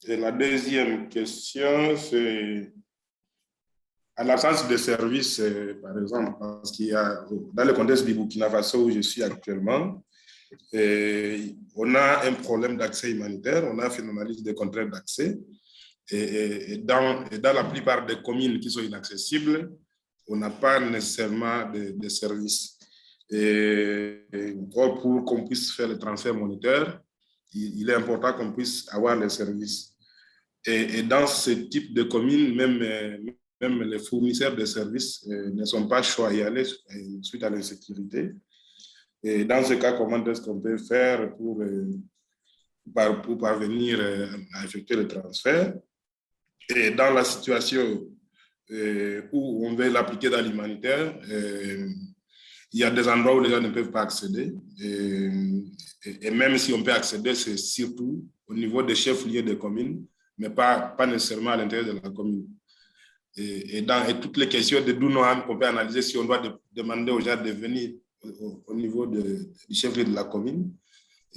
la deuxième question, c'est à l'absence de services, par exemple, parce qu'il y a, dans le contexte du Burkina Faso où je suis actuellement, on a un problème d'accès humanitaire, on a fait une analyse des contraintes d'accès, et dans la plupart des communes qui sont inaccessibles, on n'a pas nécessairement de services. Pour qu'on puisse faire le transfert monétaire, il est important qu'on puisse avoir les services. Et dans ce type de communes, même les fournisseurs de services ne sont pas chauds à y aller suite à l'insécurité. Et dans ce cas, comment est-ce qu'on peut faire pour parvenir à effectuer le transfert? Et dans la situation où on veut l'appliquer dans l'humanitaire, il y a des endroits où les gens ne peuvent pas accéder. Et même si on peut accéder, c'est surtout au niveau des chefs-lieux des communes, mais pas nécessairement à l'intérieur de la commune. Et toutes les questions de Dounoam qu'on peut analyser si on doit demander aux gens de venir au niveau du chef-lieu de la commune.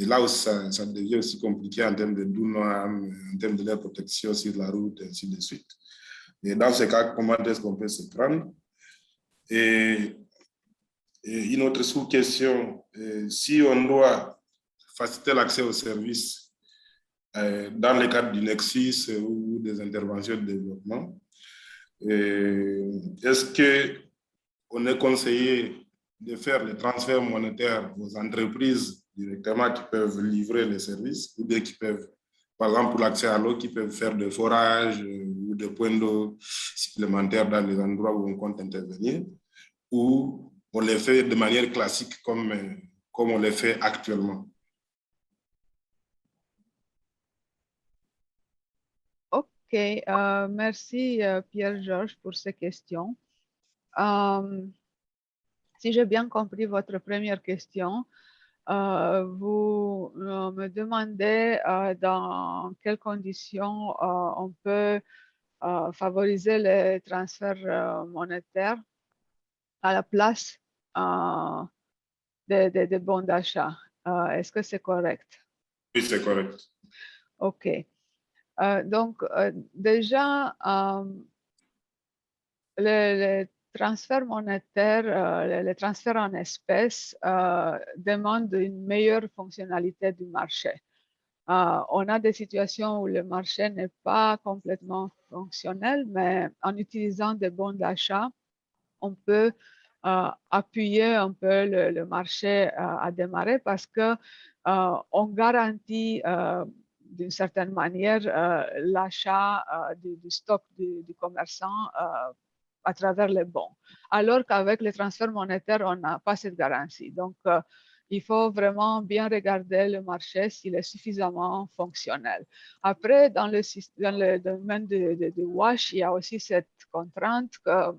Et là où ça devient aussi compliqué en termes de Dounoam, en termes de leur protection sur la route, et ainsi de suite. Et dans ce cas, comment est-ce qu'on peut se prendre? Et une autre sous-question, si on doit faciliter l'accès aux services dans le cadre du Nexus ou des interventions de développement, est-ce qu'on est conseillé de faire les transferts monétaires aux entreprises directement qui peuvent livrer les services ou bien qui peuvent, par exemple pour l'accès à l'eau, qui peuvent faire des forages ou des points d'eau supplémentaires dans les endroits où on compte intervenir, ou on les fait de manière classique comme on les fait actuellement? OK, merci Pierre-Georges pour ces questions. Si j'ai bien compris votre première question, vous me demandez dans quelles conditions on peut favoriser les transferts monétaires à la place des bons d'achat. Est-ce que c'est correct? Oui, c'est correct. OK. Donc, déjà, les transferts monétaires, les transferts en espèces demandent une meilleure fonctionnalité du marché. On a des situations où le marché n'est pas complètement fonctionnel, mais en utilisant des bons d'achat, on peut appuyer un peu le marché à démarrer parce que on garantit d'une certaine manière l'achat du stock du commerçant à travers les bons. Alors qu'avec les transferts monétaires, on n'a pas cette garantie. Donc, il faut vraiment bien regarder le marché s'il est suffisamment fonctionnel. Après, dans le domaine de WASH, il y a aussi cette contrainte que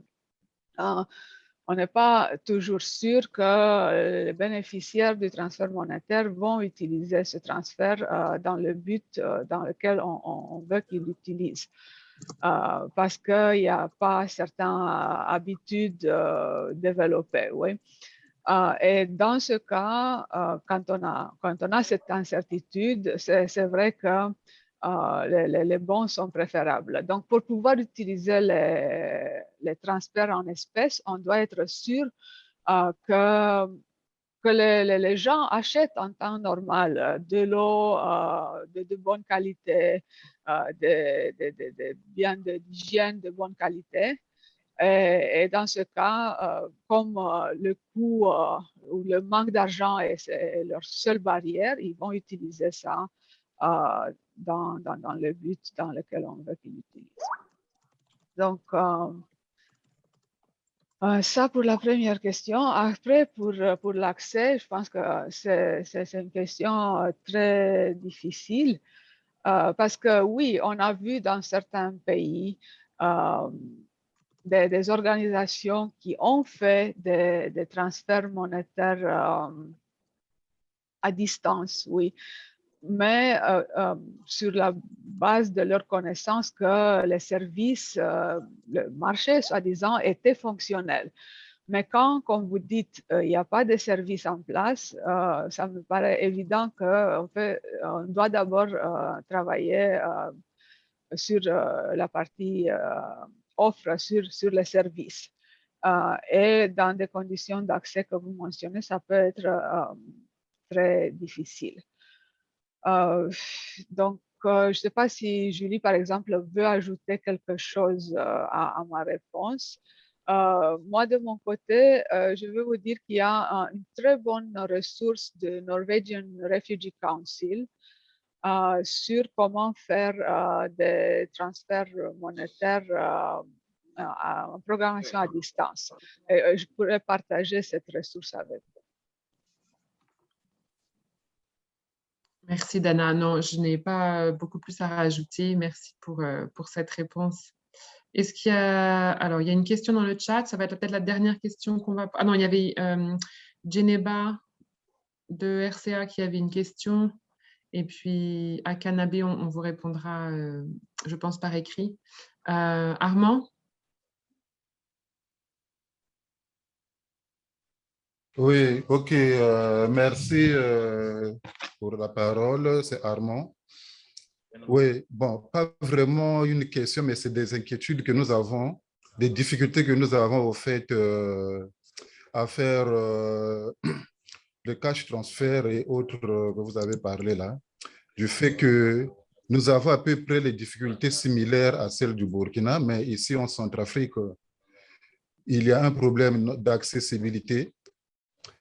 on n'est pas toujours sûr que les bénéficiaires du transfert monétaire vont utiliser ce transfert dans le but dans lequel on veut qu'ils l'utilisent. Parce qu'il n'y a pas certaines habitudes développées. Oui. Et dans ce cas, quand on a cette incertitude, c'est vrai que les bons sont préférables. Donc, pour pouvoir utiliser les transferts en espèces, on doit être sûr que les gens achètent en temps normal de l'eau de bonne qualité, des biens d'hygiène de bonne qualité. Et dans ce cas, comme le coût ou le manque d'argent est leur seule barrière, ils vont utiliser ça dans le but dans lequel on veut qu'ils l'utilisent. Donc, ça pour la première question. Après, pour l'accès, je pense que c'est une question très difficile parce que oui, on a vu dans certains pays des organisations qui ont fait des transferts monétaires à distance, oui, mais sur la base de leur connaissance que les services, le marché, soi-disant, était fonctionnel. Mais quand, comme vous dites, il n'y a pas de service en place, ça me paraît évident qu'on doit d'abord travailler sur la partie offre sur les services. Et dans des conditions d'accès que vous mentionnez, ça peut être très difficile. Donc, je ne sais pas si Julie, par exemple, veut ajouter quelque chose à ma réponse. Moi, de mon côté, je veux vous dire qu'il y a une très bonne ressource de Norwegian Refugee Council sur comment faire des transferts monétaires en programmation à distance. Et je pourrais partager cette ressource avec vous. Merci Dana. Non, je n'ai pas beaucoup plus à rajouter. Merci pour cette réponse. Est-ce qu'il y a... Alors, il y a une question dans le chat. Ça va être peut-être la dernière question qu'on va... Ah non, il y avait Geneba de RCA qui avait une question. Et puis, à Kanabé, on vous répondra, je pense, par écrit. Armand? Oui, ok. Merci pour la parole. C'est Armand. Oui, bon, pas vraiment une question, mais c'est des inquiétudes que nous avons, des difficultés que nous avons au fait à faire le cash transfert et autres que vous avez parlé là, du fait que nous avons à peu près les difficultés similaires à celles du Burkina, mais ici en Centrafrique, il y a un problème d'accessibilité.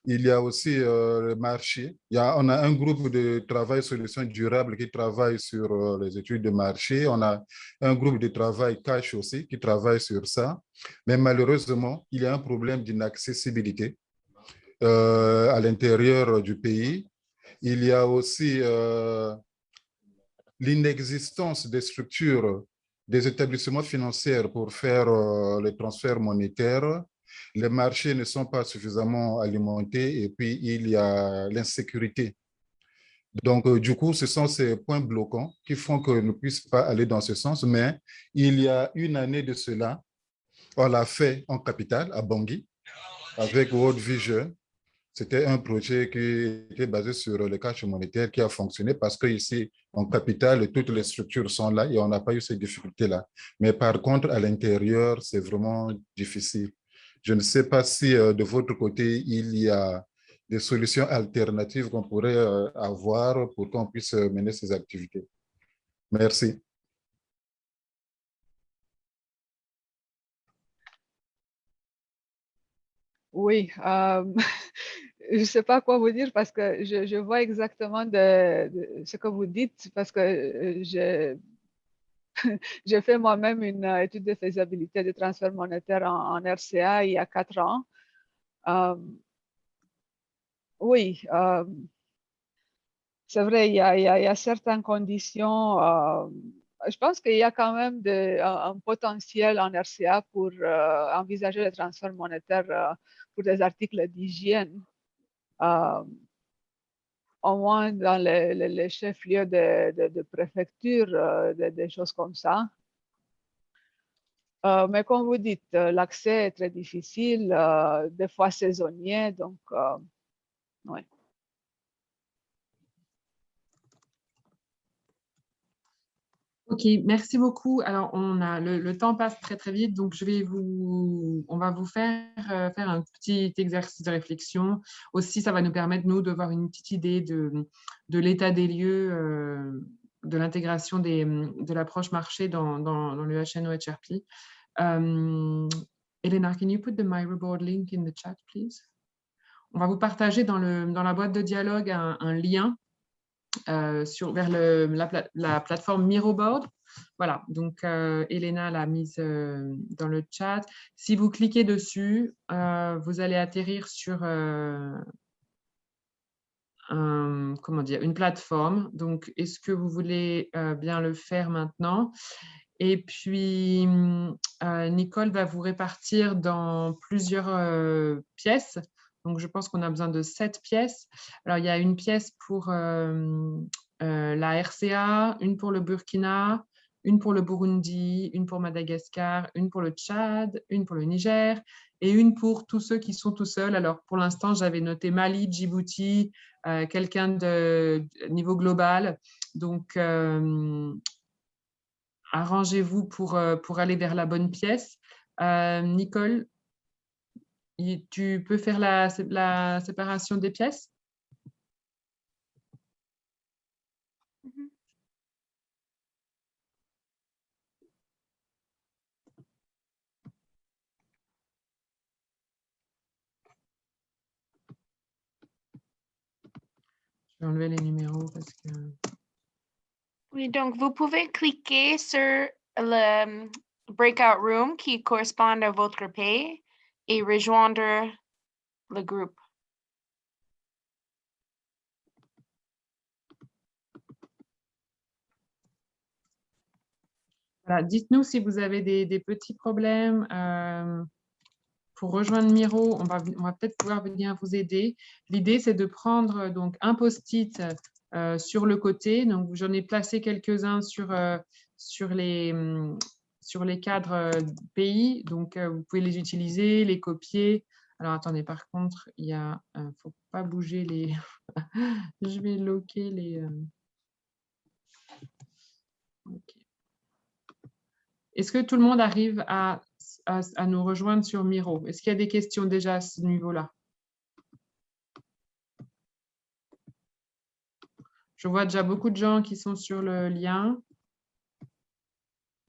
Il y a aussi le marché. On a un groupe de travail solutions durables qui travaille sur les études de marché. On a un groupe de travail cash aussi qui travaille sur ça. Mais malheureusement, il y a un problème d'inaccessibilité à l'intérieur du pays. Il y a aussi l'inexistence des structures, des établissements financiers pour faire les transferts monétaires. Les marchés ne sont pas suffisamment alimentés et puis il y a l'insécurité. Donc, du coup, ce sont ces points bloquants qui font que nous ne puissions pas aller dans ce sens. Mais il y a une année de cela, on l'a fait en capitale, à Bangui, avec World Vision. C'était un projet qui était basé sur le cash monétaire qui a fonctionné parce qu'ici, en capitale, toutes les structures sont là et on n'a pas eu ces difficultés-là. Mais par contre, à l'intérieur, c'est vraiment difficile. Je ne sais pas si de votre côté, il y a des solutions alternatives qu'on pourrait avoir pour qu'on puisse mener ces activités. Merci. Oui, je ne sais pas quoi vous dire parce que je vois exactement de ce que vous dites parce que j'ai fait moi-même une étude de faisabilité de transfert monétaire en RCA il y a 4 ans. Oui, c'est vrai, il y a certaines conditions. Je pense qu'il y a quand même un potentiel en RCA pour envisager le transfert monétaire pour des articles d'hygiène, au moins dans les chefs-lieux de préfecture, des choses comme ça. Mais comme vous dites, l'accès est très difficile, des fois saisonnier, donc oui. Ok, merci beaucoup. Alors, le temps passe très très vite, donc on va vous faire faire un petit exercice de réflexion. Aussi, ça va nous permettre, nous, de voir une petite idée de l'état des lieux, de l'intégration de l'approche marché dans le HNO-HRP. Elena, can you put the Miro-board link in the chat, please? On va vous partager dans la boîte de dialogue un lien vers la plateforme Miro-board. Voilà, donc Elena l'a mise dans le chat. Si vous cliquez dessus, vous allez atterrir sur une plateforme. Donc, est-ce que vous voulez bien le faire maintenant? Et puis, Nicole va vous répartir dans plusieurs pièces. Donc, je pense qu'on a besoin de 7 pièces. Alors, il y a une pièce pour la RCA, une pour le Burkina, une pour le Burundi, une pour Madagascar, une pour le Tchad, une pour le Niger et une pour tous ceux qui sont tout seuls. Alors, pour l'instant, j'avais noté Mali, Djibouti, quelqu'un de niveau global. Donc, arrangez-vous pour aller vers la bonne pièce. Nicole, tu peux faire la séparation des pièces? Je vais enlever les numéros parce que... Oui, donc vous pouvez cliquer sur le breakout room qui correspond à votre pays et rejoindre le groupe. Voilà, dites-nous si vous avez des petits problèmes. Pour rejoindre Miro, on va peut-être pouvoir venir vous aider. L'idée, c'est de prendre donc un post-it sur le côté. Donc, j'en ai placé quelques-uns sur les cadres pays. Donc, vous pouvez les utiliser, les copier. Alors, attendez, par contre, il ne faut pas bouger les... Je vais loquer les... OK. Est-ce que tout le monde arrive à nous rejoindre sur Miro? Est-ce qu'il y a des questions déjà à ce niveau-là? Je vois déjà beaucoup de gens qui sont sur le lien.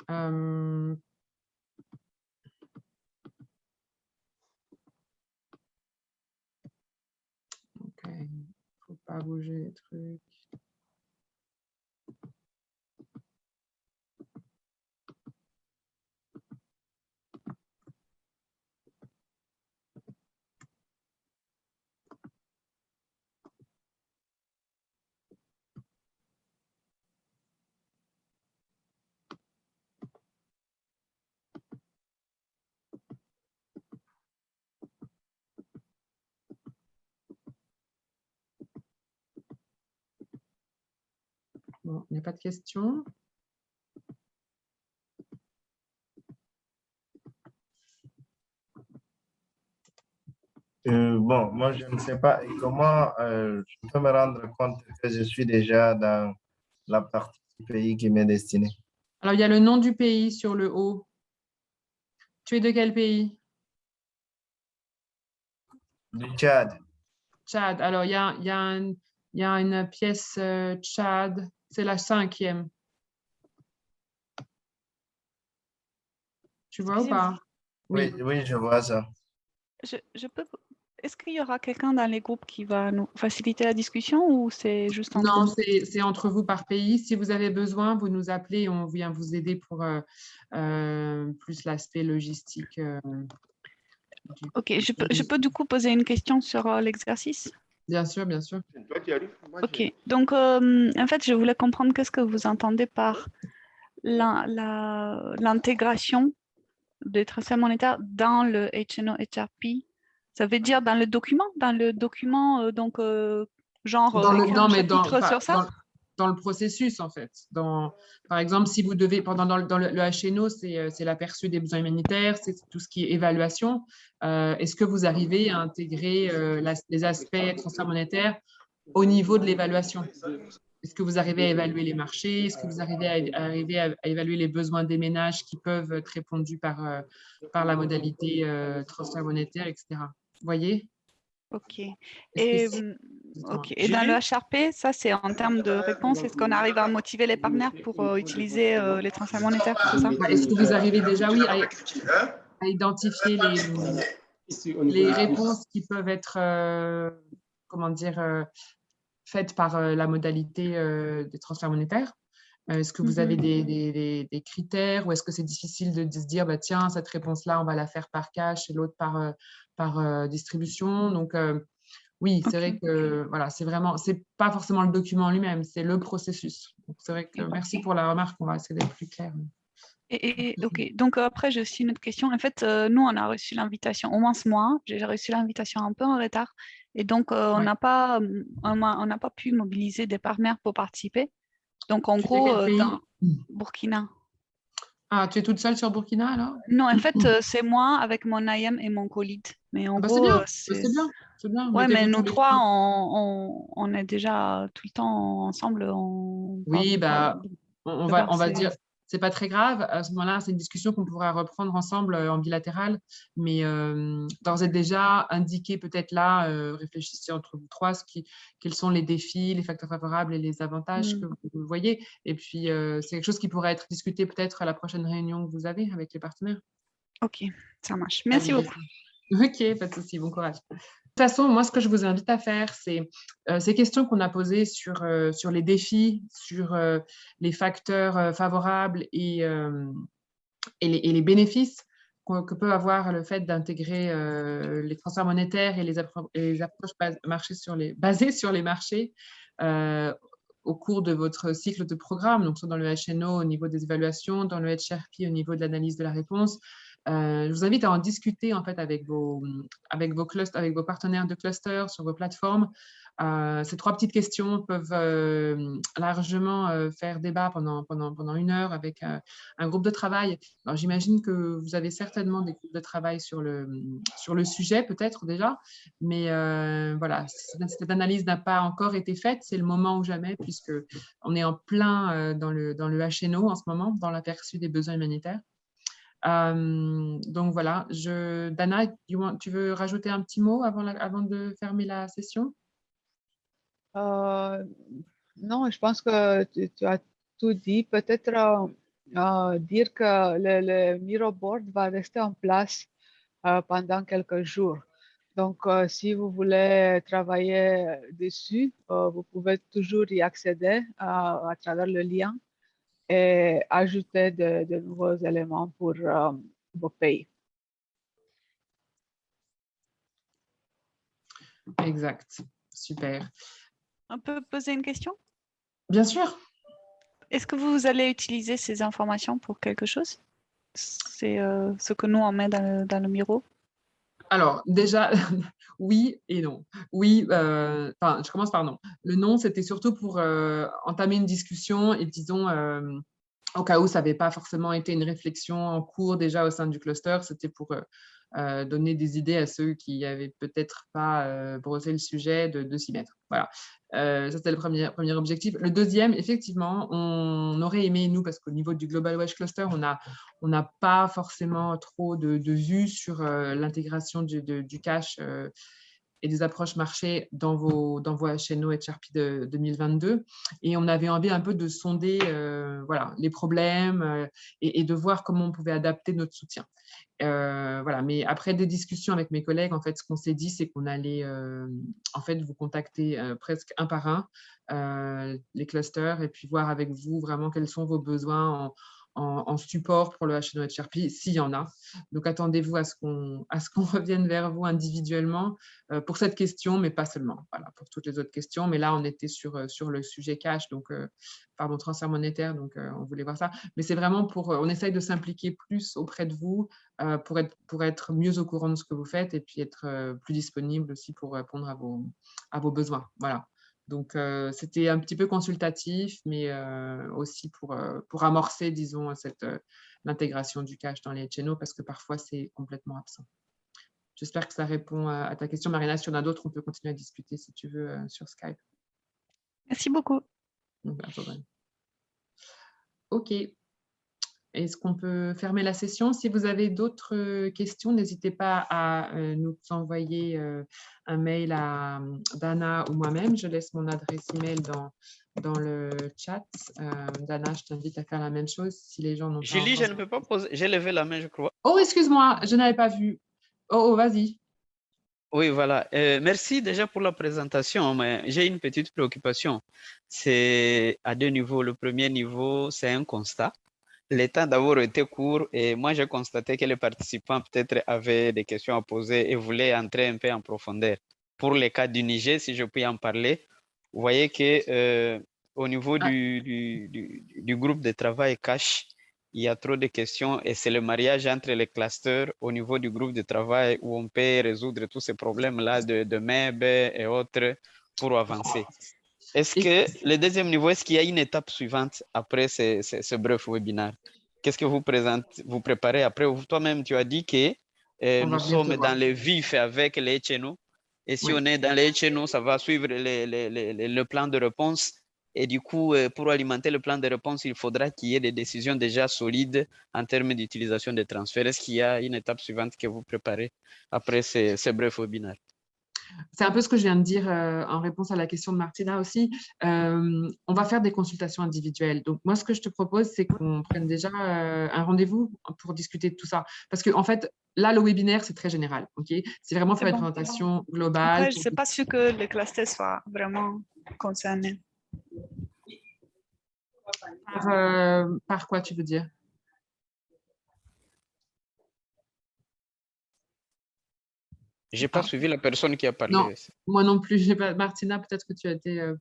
Ok, il ne faut pas bouger les trucs. Bon, il n'y a pas de questions. Bon, moi, je ne sais pas comment je peux me rendre compte que je suis déjà dans la partie du pays qui m'est destinée. Alors, il y a le nom du pays sur le haut. Tu es de quel pays? Du Tchad. Tchad. Alors, il y a une pièce Tchad. C'est la 5e. Tu vois ou pas? Oui, oui, je vois ça. Je peux... Est-ce qu'il y aura quelqu'un dans les groupes qui va nous faciliter la discussion ou c'est juste entre Non, nous? c'est entre vous par pays. Si vous avez besoin, vous nous appelez et on vient vous aider pour plus l'aspect logistique. Ok, je peux du coup poser une question sur l'exercice? Bien sûr, bien sûr. Ok, donc en fait, je voulais comprendre qu'est-ce que vous entendez par l'intégration des transferts monétaires dans le HNO-HRP. Ça veut dire dans le document, donc genre Dans le, écrire non, un mais chapitre sur ça? dans le processus, en fait. Par exemple, si vous devez, dans le HNO, c'est l'aperçu des besoins humanitaires, c'est tout ce qui est évaluation. Est-ce que vous arrivez à intégrer les aspects transfert monétaire au niveau de l'évaluation? Est-ce que vous arrivez à évaluer les marchés? Est-ce que vous arrivez à évaluer les besoins des ménages qui peuvent être répondus par la modalité transfert monétaire, etc. Vous voyez? Ok. Est-ce Et, que ok. Et dans le HRP, ça, c'est en termes de réponse. Est-ce qu'on arrive à motiver les partenaires pour utiliser les transferts monétaires, c'est ça? Est-ce que vous arrivez déjà, oui, à identifier les réponses qui peuvent être, comment dire, faites par la modalité des transferts monétaires? Est-ce que vous avez des critères ou est-ce que c'est difficile de se dire, bah, tiens, cette réponse-là, on va la faire par cash et l'autre par distribution? Donc, oui, c'est vrai que voilà, c'est pas forcément le document lui-même, c'est le processus. Donc, c'est vrai que merci pour la remarque, on va essayer d'être plus clair. Ok, donc après, j'ai aussi une autre question. En fait, nous, on a reçu l'invitation, au moins ce mois, j'ai reçu l'invitation un peu en retard. Et donc, on n'a pas pu mobiliser des partenaires pour participer. Donc, en Tu es gros, quel pays? dans Burkina. Ah, tu es toute seule sur Burkina alors? Non, en fait, c'est moi avec mon IAM et mon co-lead. Mais en Bah, gros, c'est bien, c'est bien. Ouais, mais Mettez-vous nous tous les trois, trois. on est déjà tout le temps ensemble. On Oui, parle bah, on de va verser. dire, c'est pas très grave. À ce moment-là, c'est une discussion qu'on pourra reprendre ensemble en bilatéral. Mais d'ores et déjà, indiquer peut-être là, réfléchissez entre vous trois, quels sont les défis, les facteurs favorables et les avantages que vous voyez. Et puis, c'est quelque chose qui pourrait être discuté peut-être à la prochaine réunion que vous avez avec les partenaires. Ok, ça marche. Merci beaucoup. Ok, pas de souci, bon courage. De toute façon, moi, ce que je vous invite à faire, c'est ces questions qu'on a posées sur les défis, sur les facteurs favorables et les bénéfices que peut avoir le fait d'intégrer les transferts monétaires et les approches basées sur les marchés au cours de votre cycle de programme, donc soit dans le HNO au niveau des évaluations, dans le HRP au niveau de l'analyse de la réponse. Je vous invite à en discuter en fait avec vos partenaires de cluster sur vos plateformes. Ces trois petites questions peuvent largement faire débat pendant une heure avec un groupe de travail. Alors, j'imagine que vous avez certainement des groupes de travail sur le sujet, peut-être déjà, mais voilà, cette analyse n'a pas encore été faite. C'est le moment ou jamais, puisqu'on est en plein dans le HNO en ce moment, dans l'aperçu des besoins humanitaires. Donc voilà, Dana, tu veux rajouter un petit mot avant de fermer la session? Non, je pense que tu as tout dit. Peut-être dire que le Miro Board va rester en place pendant quelques jours. Donc, si vous voulez travailler dessus, vous pouvez toujours y accéder à travers le lien et ajouter de nouveaux éléments pour vos pays. Exact, super. On peut poser une question? Bien sûr. Est-ce que vous allez utiliser ces informations pour quelque chose? C'est ce que nous on met dans le Miro? Alors, déjà, oui et non. Oui, je commence par non. Le non, c'était surtout pour entamer une discussion et disons, au cas où ça n'avait pas forcément été une réflexion en cours déjà au sein du cluster, c'était pour donner des idées à ceux qui n'avaient peut-être pas brossé le sujet de s'y mettre. Voilà. Ça, c'était le premier objectif. Le deuxième, effectivement, on aurait aimé, nous, parce qu'au niveau du Global Wedge Cluster, on n'a pas forcément trop de vues sur l'intégration du cash et des approches marché dans vos HNO HRP de 2022. Et on avait envie un peu de sonder voilà, les problèmes et de voir comment on pouvait adapter notre soutien. Voilà. Mais après des discussions avec mes collègues, en fait, ce qu'on s'est dit, c'est qu'on allait en fait, vous contacter presque un par un, les clusters, et puis voir avec vous vraiment quels sont vos besoins en support pour le HNO HRP, s'il y en a. Donc, attendez-vous à ce qu'on revienne vers vous individuellement pour cette question, mais pas seulement. Voilà, pour toutes les autres questions. Mais là, on était sur le sujet cash, donc pardon, transfert monétaire, donc on voulait voir ça. Mais c'est vraiment on essaye de s'impliquer plus auprès de vous pour être mieux au courant de ce que vous faites et puis être plus disponible aussi pour répondre à vos besoins. Voilà. Donc, c'était un petit peu consultatif, mais aussi pour amorcer, disons, l'intégration du cash dans les HNO, parce que parfois, c'est complètement absent. J'espère que ça répond à ta question, Marina. Si on a d'autres, on peut continuer à discuter, si tu veux, sur Skype. Merci beaucoup. OK. Est-ce qu'on peut fermer la session? Si vous avez d'autres questions, n'hésitez pas à nous envoyer un mail à Dana ou moi-même. Je laisse mon adresse email dans le chat. Dana, je t'invite à faire la même chose si les gens n'ont pas Julie, encore... je ne peux pas poser. J'ai levé la main, je crois. Oh, excuse-moi, je n'avais pas vu. Oh, vas-y. Oui, voilà. Merci déjà pour la présentation, mais j'ai une petite préoccupation. C'est à deux niveaux. Le premier niveau, c'est un constat. Les temps d'abord étaient courts et moi, j'ai constaté que les participants peut-être avaient des questions à poser et voulaient entrer un peu en profondeur. Pour les cas du Niger, si je puis en parler, vous voyez que au niveau du groupe de travail cash, il y a trop de questions et c'est le mariage entre les clusters au niveau du groupe de travail où on peut résoudre tous ces problèmes-là de MEB et autres pour avancer. Est-ce que le deuxième niveau, est-ce qu'il y a une étape suivante après ce bref webinaire? Qu'est-ce que vous préparez après? Toi-même, tu as dit que nous sommes dans le vif avec les HNO. Et si on est dans les HNO, ça va suivre le plan de réponse. Et du coup, pour alimenter le plan de réponse, il faudra qu'il y ait des décisions déjà solides en termes d'utilisation des transferts. Est-ce qu'il y a une étape suivante que vous préparez après ce bref webinaire? C'est un peu ce que je viens de dire en réponse à la question de Martina aussi. On va faire des consultations individuelles. Donc, moi, ce que je te propose, c'est qu'on prenne déjà un rendez-vous pour discuter de tout ça. Parce qu'en fait, là, le webinaire, c'est très général. C'est vraiment faire une présentation globale. Après, je ne sais pas sûr que les clusters soient vraiment concernés. Par quoi tu veux dire? Je n'ai pas suivi la personne qui a parlé. Non, moi non plus. Martina, peut-être que tu as été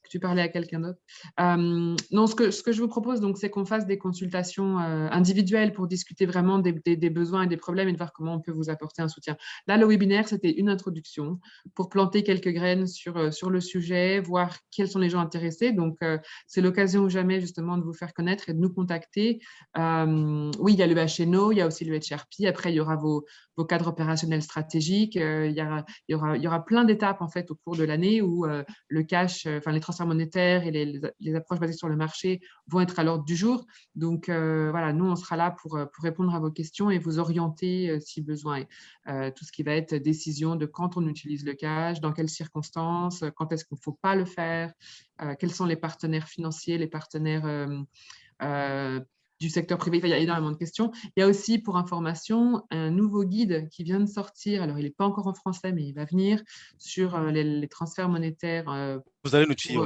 que tu parlais à quelqu'un d'autre. Non, ce que je vous propose, donc, c'est qu'on fasse des consultations individuelles pour discuter vraiment des besoins et des problèmes et de voir comment on peut vous apporter un soutien. Là, le webinaire, c'était une introduction pour planter quelques graines sur le sujet, voir quels sont les gens intéressés. Donc, c'est l'occasion ou jamais, justement, de vous faire connaître et de nous contacter. Oui, il y a le HNO, il y a aussi le HRP. Après, il y aura vos cadres opérationnels stratégiques. Il y aura plein d'étapes, en fait, au cours de l'année où le cash, les transferts monétaires et les approches basées sur le marché vont être à l'ordre du jour. Donc, voilà, nous, on sera là pour répondre à vos questions et vous orienter si besoin. Tout ce qui va être décision de quand on utilise le cash, dans quelles circonstances, quand est-ce qu'il ne faut pas le faire, quels sont les partenaires financiers, les partenaires du secteur privé. Il y a énormément de questions. Il y a aussi, pour information, un nouveau guide qui vient de sortir. Alors, il n'est pas encore en français, mais il va venir sur les transferts monétaires vous allez nous tuer,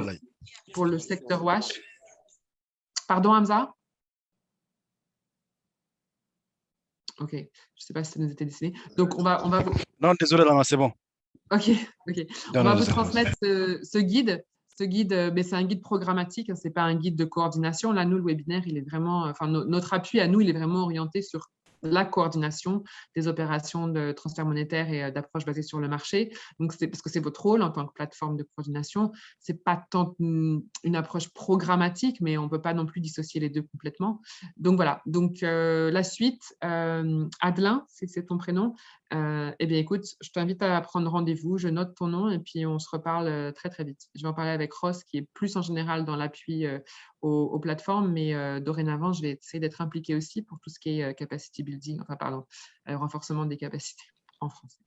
pour le secteur WASH. Pardon, Hamza? OK. Je ne sais pas si ça nous était dessiné. Donc, on va vous... Non, désolé, Lama, c'est bon. OK. On va vous transmettre ce guide. Ce guide, c'est un guide programmatique, ce n'est pas un guide de coordination. Là, nous, le webinaire, il est vraiment, notre appui à nous, il est vraiment orienté sur la coordination des opérations de transfert monétaire et d'approche basée sur le marché. Donc, parce que c'est votre rôle en tant que plateforme de coordination. Ce n'est pas tant une approche programmatique, mais on ne peut pas non plus dissocier les deux complètement. Donc, voilà. Donc, la suite, Adelin, c'est ton prénom. Eh bien, écoute, je t'invite à prendre rendez-vous. Je note ton nom et puis on se reparle très, très vite. Je vais en parler avec Ross, qui est plus en général dans l'appui aux plateformes, mais dorénavant, je vais essayer d'être impliquée aussi pour tout ce qui est capacity building, renforcement des capacités en français.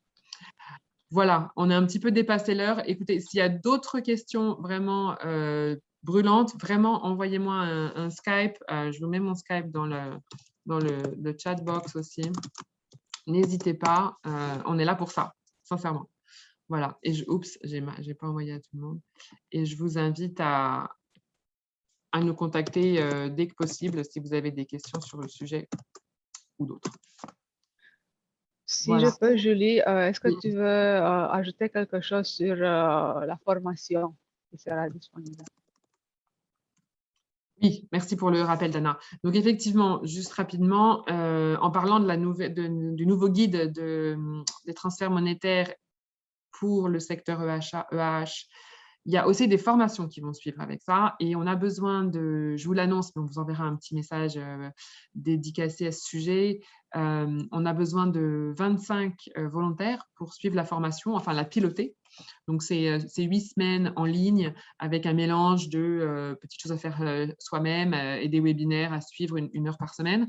Voilà, on a un petit peu dépassé l'heure. Écoutez, s'il y a d'autres questions vraiment brûlantes, vraiment, envoyez-moi un Skype. Je vous mets mon Skype dans le chat box aussi. N'hésitez pas, on est là pour ça, sincèrement. Voilà, et oups, j'ai pas envoyé à tout le monde. Et je vous invite à nous contacter dès que possible si vous avez des questions sur le sujet ou d'autres. Si je peux, Julie, est-ce que tu veux ajouter quelque chose sur la formation qui sera disponible? Oui, merci pour le rappel, Dana. Donc, effectivement, juste rapidement, en parlant du nouveau guide des transferts monétaires pour le secteur EAH Il y a aussi des formations qui vont suivre avec ça et on a besoin de, je vous l'annonce, mais on vous enverra un petit message dédicacé à ce sujet. On a besoin de 25 volontaires pour suivre la formation, enfin la piloter. Donc, c'est 8 semaines en ligne avec un mélange de petites choses à faire soi-même et des webinaires à suivre une heure par semaine.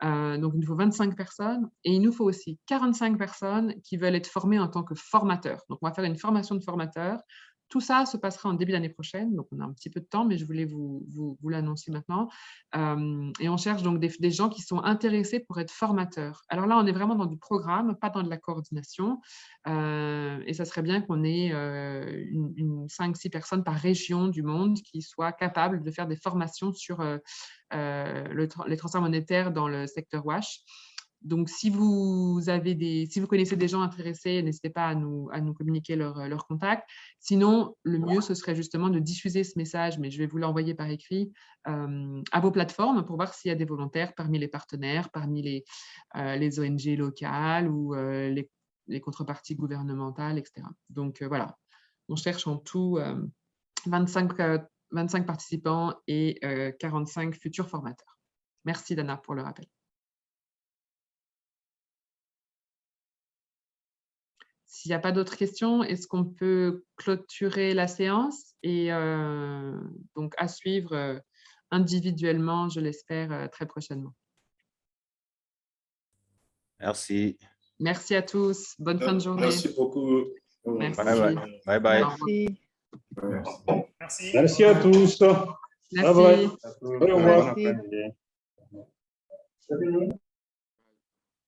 Donc, il nous faut 25 personnes et il nous faut aussi 45 personnes qui veulent être formées en tant que formateurs. Donc, on va faire une formation de formateurs. Tout ça se passera en début d'année prochaine, donc on a un petit peu de temps, mais je voulais vous l'annoncer maintenant. Et on cherche donc des gens qui sont intéressés pour être formateurs. Alors là, on est vraiment dans du programme, pas dans de la coordination. Et ça serait bien qu'on ait 5-6 personnes par région du monde qui soient capables de faire des formations sur les transferts monétaires dans le secteur WASH. Donc, si vous connaissez des gens intéressés, n'hésitez pas à nous communiquer leur contact. Sinon, le mieux, ce serait justement de diffuser ce message, mais je vais vous l'envoyer par écrit, à vos plateformes pour voir s'il y a des volontaires parmi les partenaires, parmi les ONG locales ou les contreparties gouvernementales, etc. Donc, voilà, on cherche en tout 25 participants et 45 futurs formateurs. Merci, Dana, pour le rappel. S'il n'y a pas d'autres questions, est-ce qu'on peut clôturer la séance et donc à suivre individuellement, je l'espère, très prochainement. Merci. Merci à tous. Bonne fin de journée. Merci beaucoup. Merci. Bye bye. Merci. Merci. Merci à tous. Merci. Au revoir. Merci.